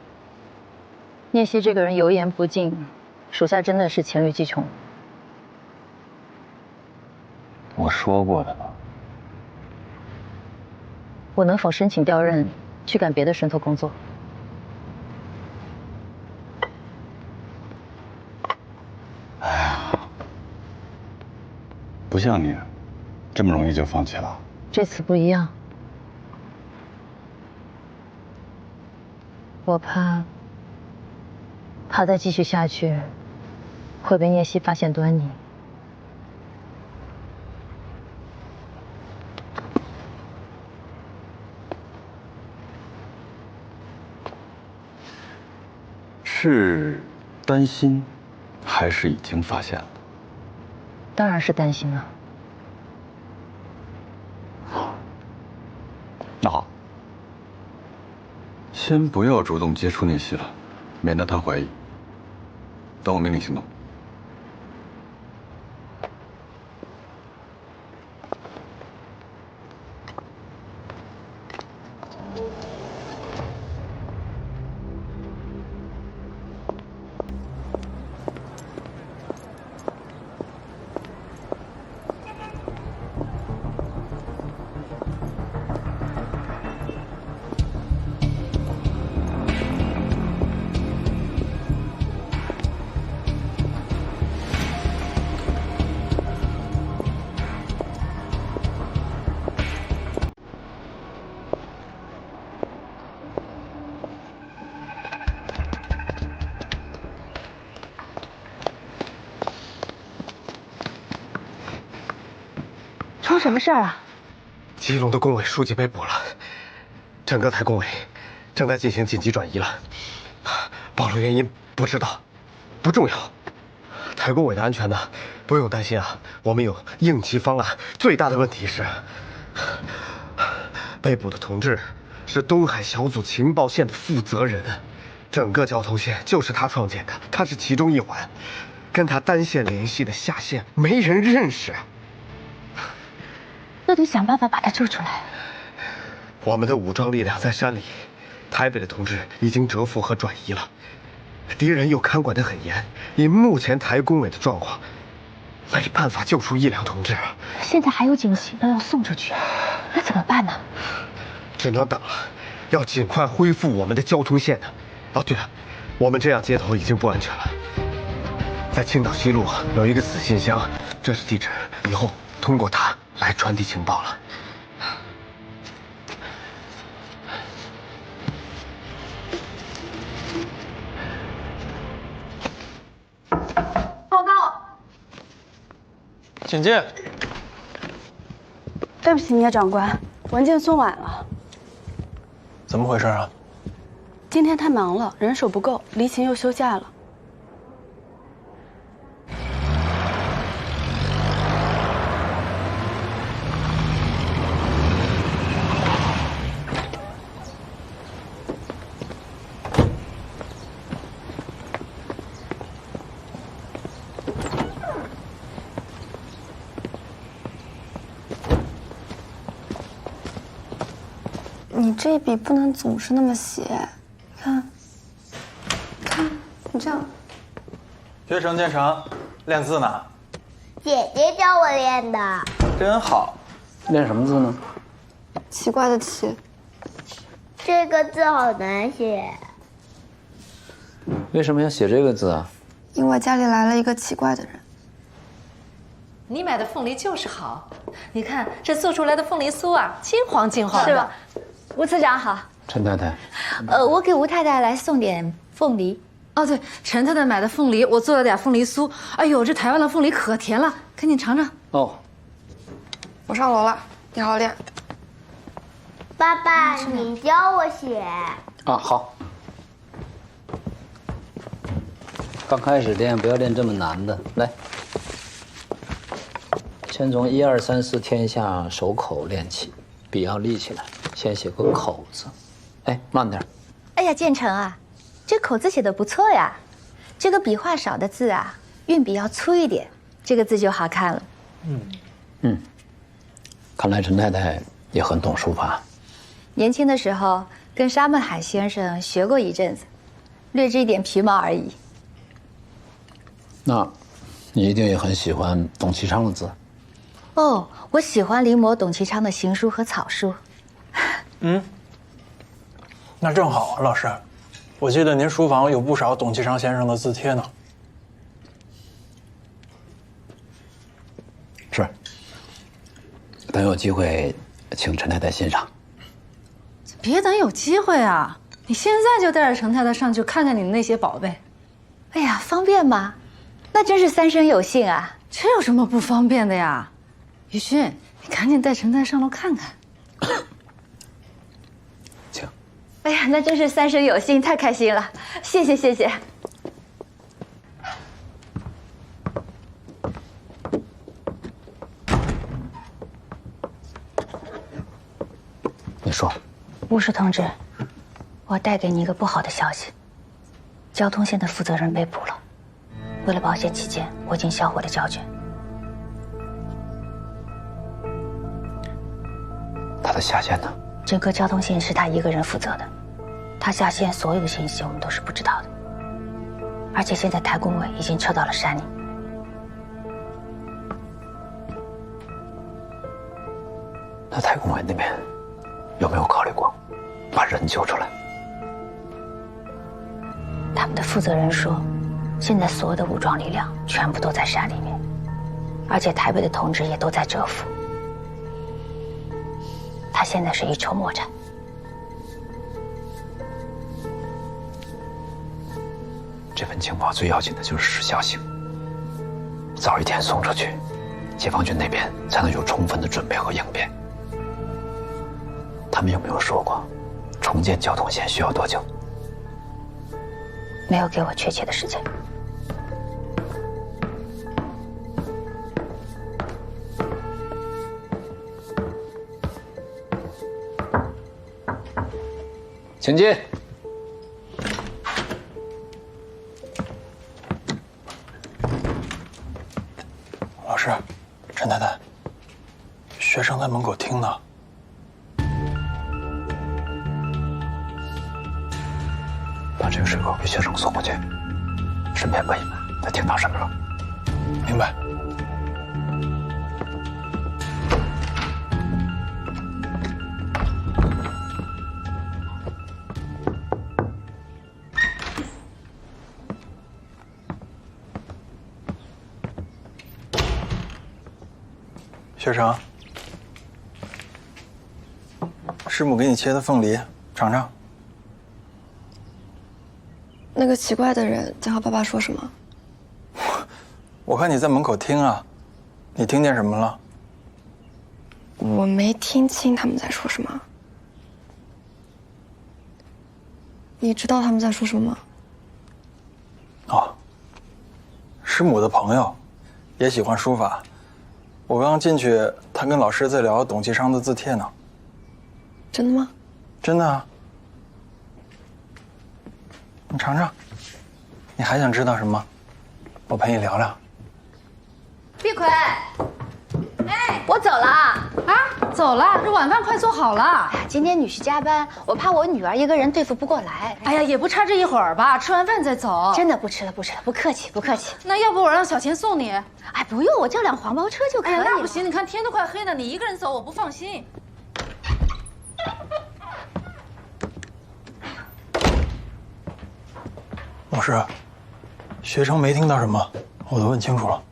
聂西这个人油盐不进，属下真的是黔驴技穷。我说过的了。我能否申请调任，去干别的渗透工作？哎呀，不像你，这么容易就放弃了。这次不一样。我怕再继续下去，会被聂西发现端倪。是担心，还是已经发现了？当然是担心了。那好，先不要主动接触聂西了，免得他怀疑。等我命令行动。出什么事儿啊？基隆的工委书记被捕了，整个台工委正在进行紧急转移了。暴露原因不知道，不重要。台工委的安全呢，不用担心啊，我们有应急方案。最大的问题是，被捕的同志是东海小组情报线的负责人，整个交通线就是他创建的，他是其中一环，跟他单线联系的下线没人认识。那得想办法把他救出来。我们的武装力量在山里，台北的同志已经蛰伏和转移了，敌人又看管得很严。以目前台工委的状况，没办法救出1两同志。现在还有警旗呢，要送出去，那怎么办呢？只能等了，要尽快恢复我们的交通线呢。哦，对了，我们这样接头已经不安全了。在青岛西路有一个死信箱，这是地址，以后通过它来传递情报了。报告，请进。对不起，聂长官，文件送晚了。怎么回事啊？今天太忙了，人手不够，黎琴又休假了。你这笔不能总是那么写，看，你这样。学成见成，练字呢？姐姐教我练的。真好。练什么字呢？奇怪的奇。这个字好难写。为什么要写这个字啊？因为家里来了一个奇怪的人。你买的凤梨就是好，你看这做出来的凤梨酥啊，金黄金黄的。是吧？吴次长好，陈太太，我给吴太太来送点凤梨。哦，对，陈太太买的凤梨，我做了点凤梨酥。哎呦，这台湾的凤梨可甜了，赶紧尝尝。哦，我上楼了，你好好练。爸爸，你教我写。啊，好。刚开始练，不要练这么难的。来，先从1、2、3、4天下手口练起，笔要立起来，先写个口字。哎，慢点。哎呀，建成啊，这口字写的不错呀。这个笔画少的字啊，运笔要粗一点，这个字就好看了。看来陈太太也很懂书法。年轻的时候跟沙孟海先生学过一阵子，略知一点皮毛而已。那，你一定也很喜欢董其昌的字。哦，我喜欢临摹董其昌的行书和草书。那正好，老师，我记得您书房有不少董其昌先生的字帖呢。是。等有机会，请陈太太欣赏。别等有机会啊，你现在就带着陈太太上去看看你的那些宝贝。哎呀，方便吗？那真是三生有幸啊！这有什么不方便的呀？于勋，你赶紧带陈太太上楼看看。请。哎呀，那真是三生有幸，太开心了！谢谢谢谢。你说。巫师同志，我带给你一个不好的消息，交通线的负责人被捕了。为了保险起见，我已经销毁了胶卷。他的下线呢？整个交通线是他一个人负责的，他下线所有的信息我们都是不知道的。而且现在台工委已经撤到了山里。那台工委那边有没有考虑过把人救出来？他们的负责人说，现在所有的武装力量全部都在山里面，而且台北的同志也都在蛰伏。他现在是一筹莫展。这份情报最要紧的就是时效性，早一天送出去，解放军那边才能有充分的准备和应变。他们有没有说过，重建交通线需要多久？没有给我确切的时间。请进。老师，陈太太，学生在门口听呢。把这个水果给学生送过去，顺便问一问他听到什么了。明白。学成，师母给你切的凤梨，尝尝。那个奇怪的人在和爸爸说什么？我看你在门口听啊，你听见什么了？我没听清他们在说什么。你知道他们在说什么吗？哦，师母的朋友，也喜欢书法。我刚进去，他跟老师在聊董其昌的字帖呢。真的吗？真的啊。你尝尝，你还想知道什么？我陪你聊聊。碧葵，哎，我走了啊，走了，这晚饭快做好了。今天女婿加班，我怕我女儿一个人对付不过来。哎呀，也不差这一会儿吧，吃完饭再走。真的不吃了，不吃了，不客气，不客气。那要不我让小钱送你？哎，不用，我叫辆黄包车就可以了。那不行，你看天都快黑了，你一个人走我不放心。老师，学成没听到什么，我都问清楚了。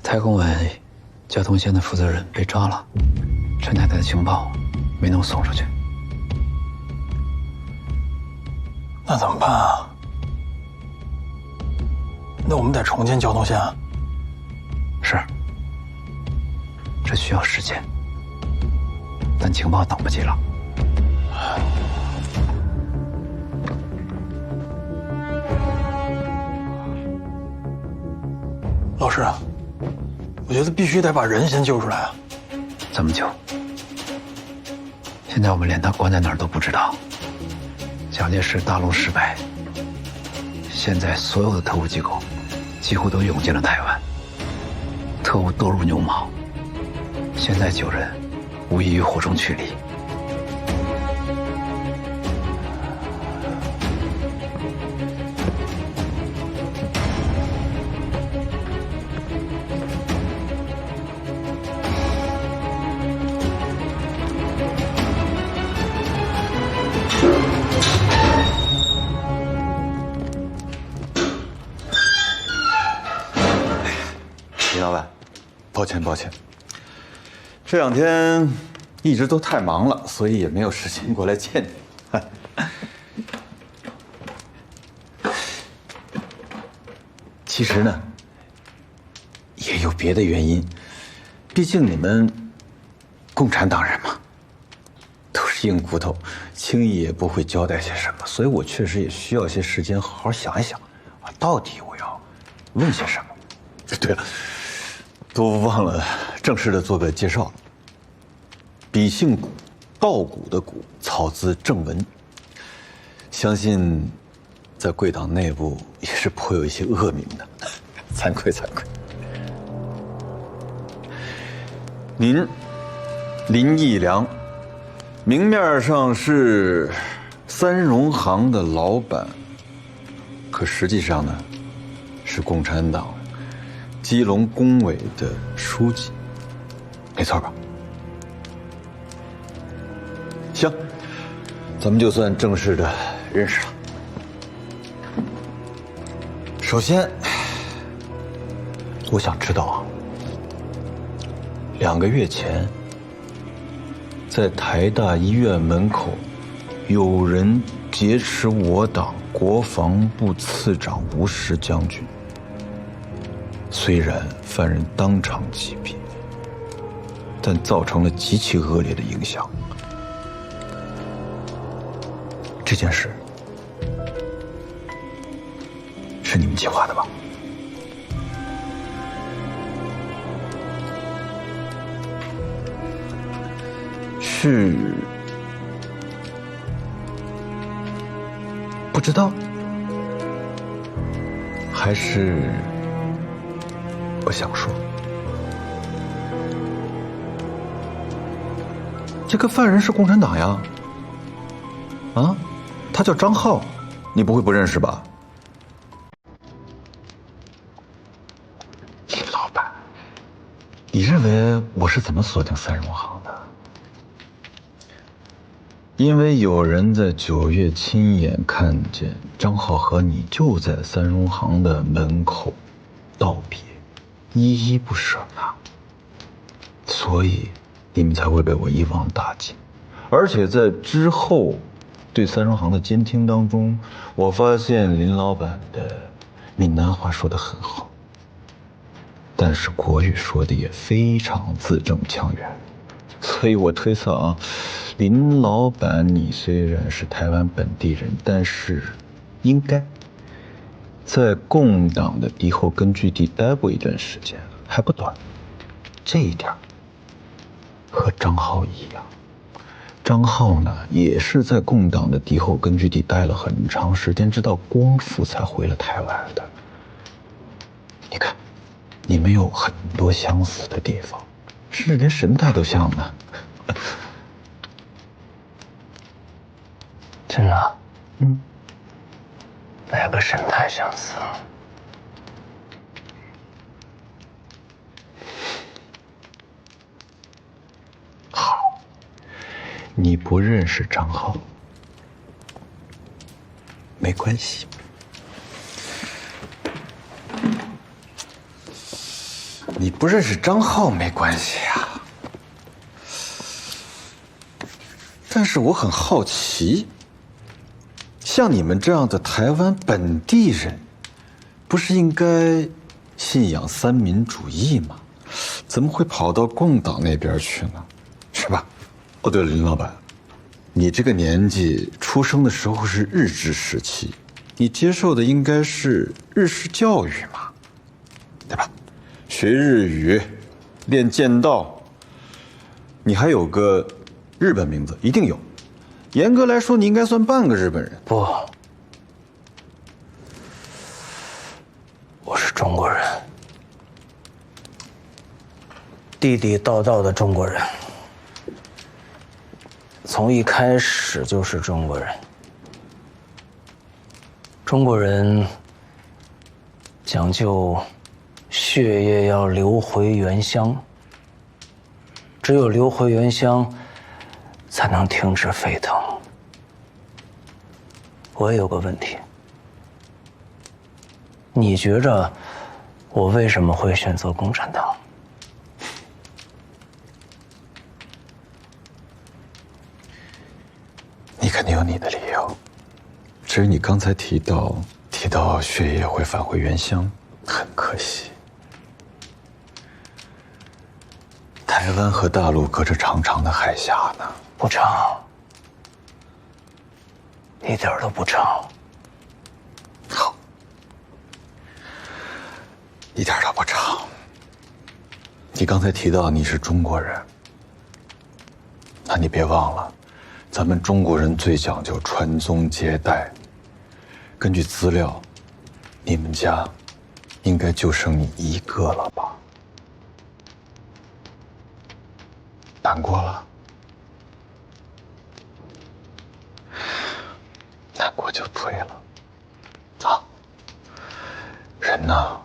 台工委交通线的负责人被抓了。陈太太的情报没能送出去。那怎么办啊？那我们得重建交通线啊。是，这需要时间，但情报等不及了。老师，我觉得必须得把人先救出来啊！怎么救？现在我们连他关在哪儿都不知道。蒋介石大陆失败，现在所有的特务机构几乎都涌进了台湾，特务多如牛毛。现在救人，无异于火中取栗。林老板，抱歉，这2天一直都太忙了，所以也没有时间过来见你。其实呢，也有别的原因，毕竟你们共产党人嘛，都是硬骨头，轻易也不会交代些什么，所以我确实也需要些时间好好想一想，到底我要问些什么。对了。都忘了正式的做个介绍了。笔姓谷，稻谷的谷，草字正文。相信在贵党内部也是颇有一些恶名的，惭愧。您林义良，明面上是三荣行的老板，可实际上呢，是共产党基隆工委的书记，没错吧？行，咱们就算正式的认识了。首先，我想知道啊，2个月前，在台大医院门口，有人劫持我党国防部次长吴石将军。虽然犯人当场击毙，但造成了极其恶劣的影响。这件事是你们计划的吧？是不知道，还是不想说？这个犯人是共产党呀！啊，他叫张浩，你不会不认识吧？林老板，你认为我是怎么锁定三荣行的？因为有人在9月亲眼看见张浩和你就在三荣行的门口道别，依依不舍呢，所以你们才会被我一网打尽。而且在之后对三荣行的监听当中，我发现林老板的闽南话说得很好，但是国语说的也非常字正腔圆。所以我推测啊，林老板你虽然是台湾本地人，但是应该在共党的敌后根据地待过一段时间，还不短。这一点和张浩一样，张浩呢也是在共党的敌后根据地待了很长时间，直到光复才回了台湾的。你看，你们有很多相似的地方，甚至连神态都像呢。真的？嗯。哪个神态相似？好，你不认识张浩，没关系。你不认识张浩没关系啊。但是我很好奇，像你们这样的台湾本地人，不是应该信仰三民主义吗？怎么会跑到共党那边去呢？是吧？哦，对了，林老板，你这个年纪出生的时候是日治时期，你接受的应该是日式教育嘛，对吧？学日语，练剑道，你还有个日本名字，一定有。严格来说，你应该算半个日本人。不，我是中国人，地地道道的中国人，从一开始就是中国人。中国人讲究血液要流回原乡，只有流回原乡，才能停止沸腾。我也有个问题，你觉着我为什么会选择共产党？你肯定有你的理由。至于你刚才提到血液会返回原乡，很可惜。台湾和大陆隔着长长的海峡呢。不长，一点都不长。好，一点都不长。你刚才提到你是中国人，那你别忘了，咱们中国人最讲究传宗接代。根据资料，你们家应该就剩你一个了吧？难过了？难过就对了。啊，人呢，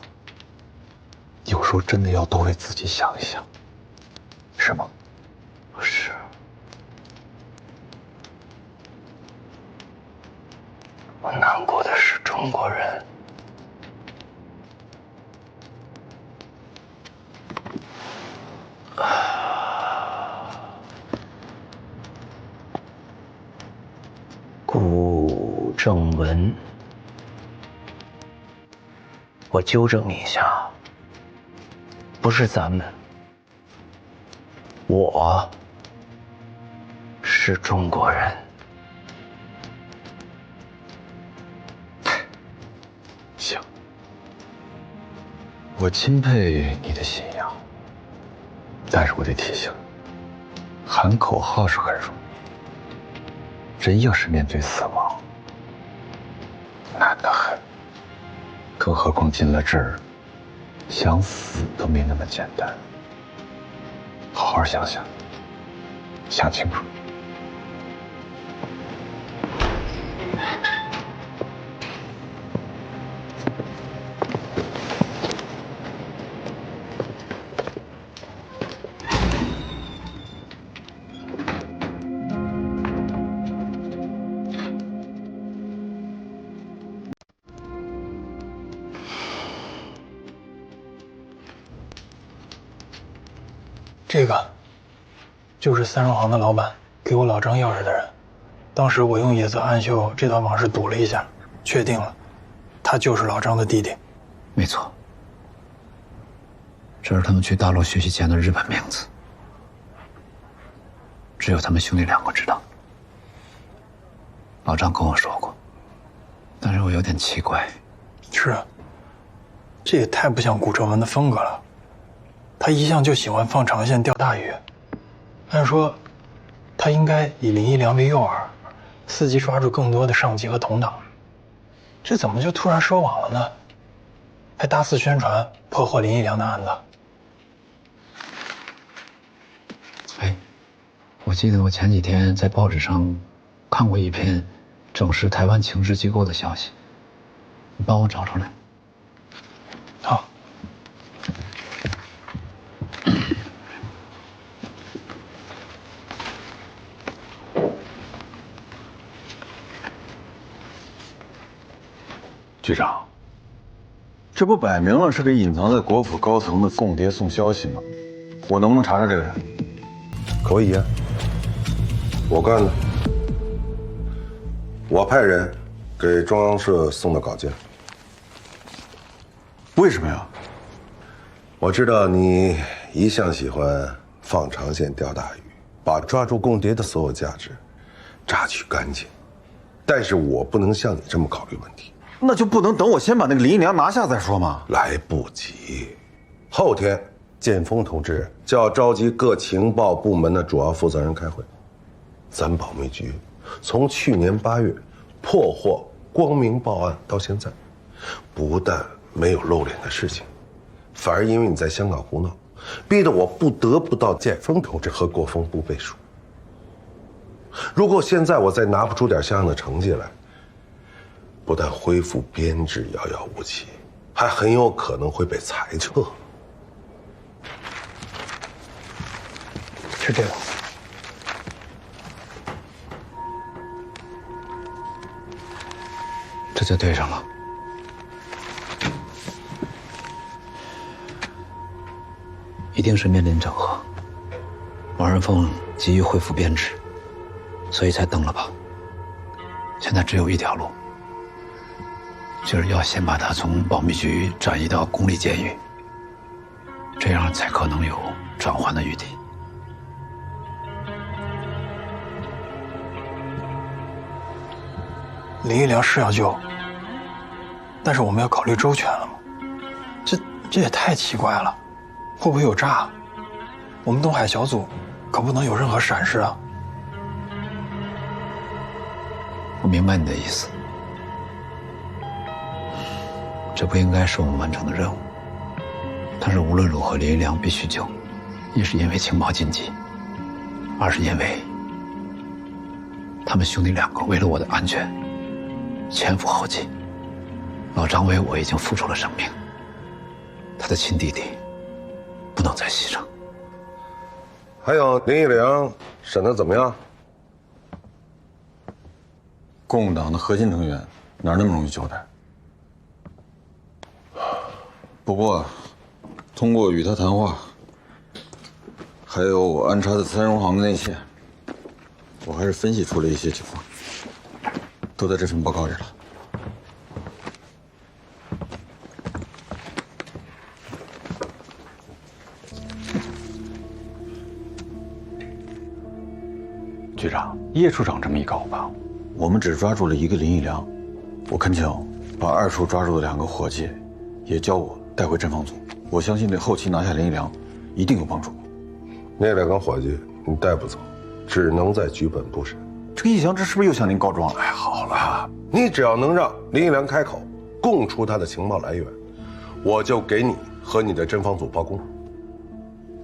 有时候真的要多为自己想一想，是吗？是。我难过的是中国人。顾正文，我纠正你一下，不是咱们，我是中国人。行，我钦佩你的信仰，但是我得提醒你，喊口号是很容易，真要是面对死亡，难得很。更何况进了这儿，想死都没那么简单。好好想想，想清楚。这个就是三荣行的老板给我老张钥匙的人。当时我用野泽暗秀这段往事赌了一下，确定了，他就是老张的弟弟。没错，这是他们去大陆学习前的日本名字，只有他们兄弟两个知道。老张跟我说过，但是我有点奇怪。是啊，这也太不像顾正文的风格了。他一向就喜欢放长线钓大鱼，按说他应该以林一良为诱饵，伺机抓住更多的上级和同党。这怎么就突然收网了呢？还大肆宣传破获林一良的案子。哎，我记得我前几天在报纸上看过一篇整实台湾情治机构的消息，你帮我找出来。好。局长，这不摆明了是给隐藏在国府高层的共谍送消息吗？我能不能查查这个人？可以啊，我干的。我派人给中央社送的稿件。为什么呀？我知道你一向喜欢放长线钓大鱼，把抓住共谍的所有价值榨取干净。但是我不能像你这么考虑问题。那就不能等我先把那个林一良拿下再说吗？来不及，后天建峰同志就要召集各情报部门的主要负责人开会。咱保密局从去年8月破获光明报案到现在，不但没有露脸的事情，反而因为你在香港胡闹，逼得我不得不到建峰同志和国防部背书。如果现在我再拿不出点像样的成绩来，不但恢复编制遥遥无期，还很有可能会被裁撤。是这个。这就对上了。一定是面临整合，王仁凤急于恢复编制，所以才登了报。现在只有一条路，就是要先把他从保密局转移到公立监狱，这样才可能有转换的余地。林一良是要救，但是我们要考虑周全了吗？这也太奇怪了，会不会有诈？我们东海小组可不能有任何闪失啊！我明白你的意思，这不应该是我们完成的任务。但是无论如何，林一良必须救，一是因为情报禁忌，二是因为他们兄弟两个为了我的安全前赴后继。老张为我已经付出了生命，他的亲弟弟不能再牺牲。还有林一良审得怎么样？共党的核心成员哪那么容易交代？不过，通过与他谈话，还有我安插的三荣行的内线，我还是分析出了一些情况，都在这份报告里了。局长，叶处长这么一搞吧，我们只抓住了一个林一良，我恳请把2处抓住的2个伙计，也交我带回侦防组。我相信对后期拿下林一良一定有帮助。那2个伙计你带不走，只能在局本部审。这个易祥之是不是又向您告状了？哎，好了，你只要能让林一良开口供出他的情报来源，我就给你和你的侦防组包工。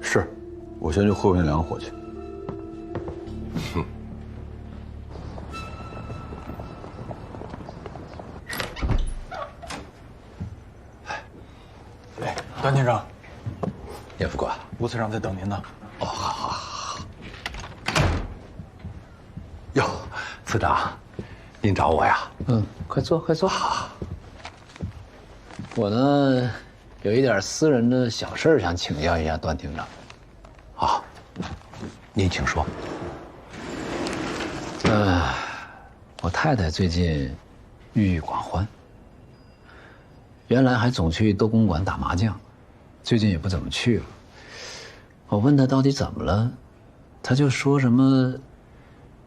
是，我先去会会那2个伙计。哼。段厅长，叶副官，吴次长在等您呢。哦，好。哟，次长，您找我呀？快坐，快坐。我呢，有一点私人的小事想请教一下段厅长。好，您请说。我太太最近郁郁寡欢，原来还总去斗公馆打麻将，最近也不怎么去了。我问她到底怎么了，她就说什么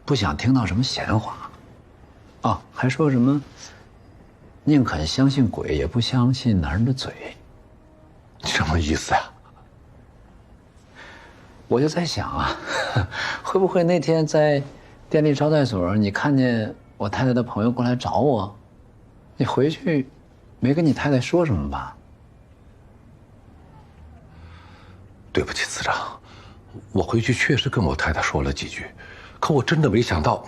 不想听到什么闲话，还说什么宁肯相信鬼也不相信男人的嘴。什么意思呀？我就在想啊，会不会那天在电力招待所你看见我太太的朋友过来找我，你回去没跟你太太说什么吧？对不起，次长，我回去确实跟我太太说了几句，可我真的没想到，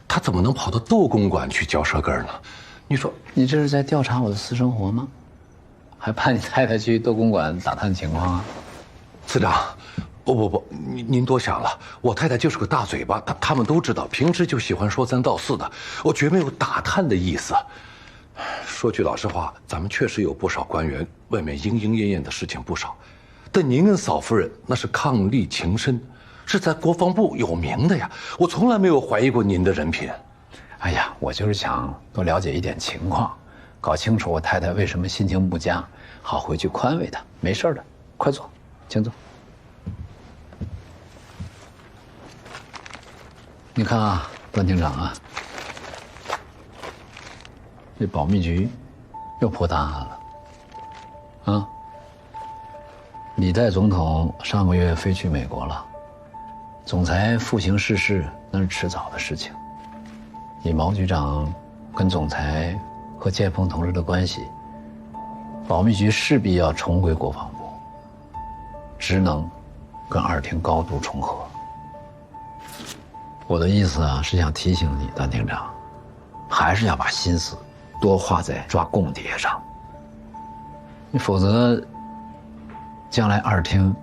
她怎么能跑到斗公馆去嚼舌根呢？你说，你这是在调查我的私生活吗？还派你太太去斗公馆打探情况啊？次长，不，您多想了，我太太就是个大嘴巴，他们都知道，平时就喜欢说三道四的，我绝没有打探的意思。说句老实话，咱们确实有不少官员，外面莺莺燕燕的事情不少，但您跟嫂夫人那是伉俪情深，是在国防部有名的呀，我从来没有怀疑过您的人品。哎呀，我就是想多了解一点情况，搞清楚我太太为什么心情不佳，好回去宽慰她。没事的，快坐，请坐。你看啊，段厅长啊，这保密局又破大案了啊！李代总统上个月飞去美国了，总裁负刑逝世那是迟早的事情。以毛局长跟总裁和建峰同志的关系，保密局势必要重归国防部，职能跟二厅高度重合。我的意思啊，是想提醒你，段厅长，还是要把心思多花在抓共谍上。你否则，将来二厅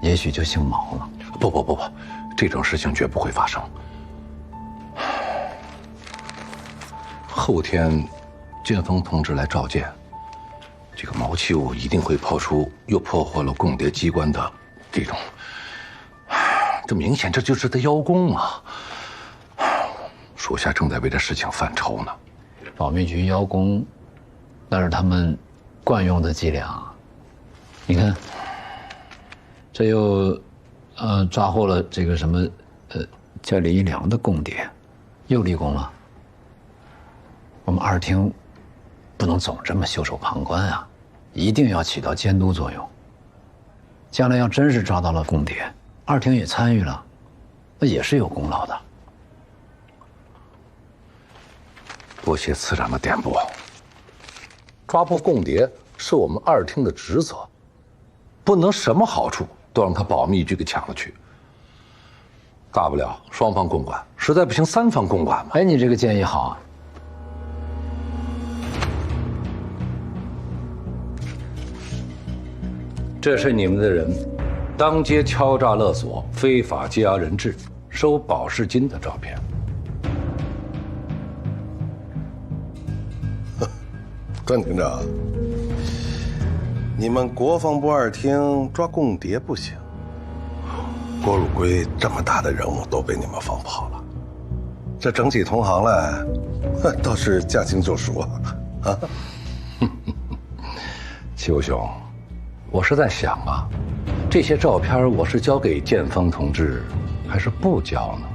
也许就姓毛了。不，这种事情绝不会发生。后天，建峰同志来召见，这个毛秀一定会抛出又破获了共谍机关的这种，这明显这就是在邀功嘛。属下正在为这事情犯愁呢。保密局邀功，那是他们惯用的伎俩。你看，这又抓获了这个什么叫李一良的共谍，又立功了。我们二厅不能总这么袖手旁观啊，一定要起到监督作用。将来要真是抓到了共谍，二厅也参与了，那也是有功劳的。多谢次长的点拨。抓捕共谍是我们二厅的职责，不能什么好处都让他保密局给抢了去。大不了双方共管，实在不行三方共管嘛。哎，你这个建议好啊。这是你们的人当街敲诈勒索、非法羁押人质、收保释金的照片。段厅长，你们国防部二厅抓共谍不行，郭汝瑰这么大的人物都被你们放跑了，这整起同行来，倒是驾轻就熟啊！啊，齐武兄，我是在想啊，这些照片我是交给建峰同志，还是不交呢？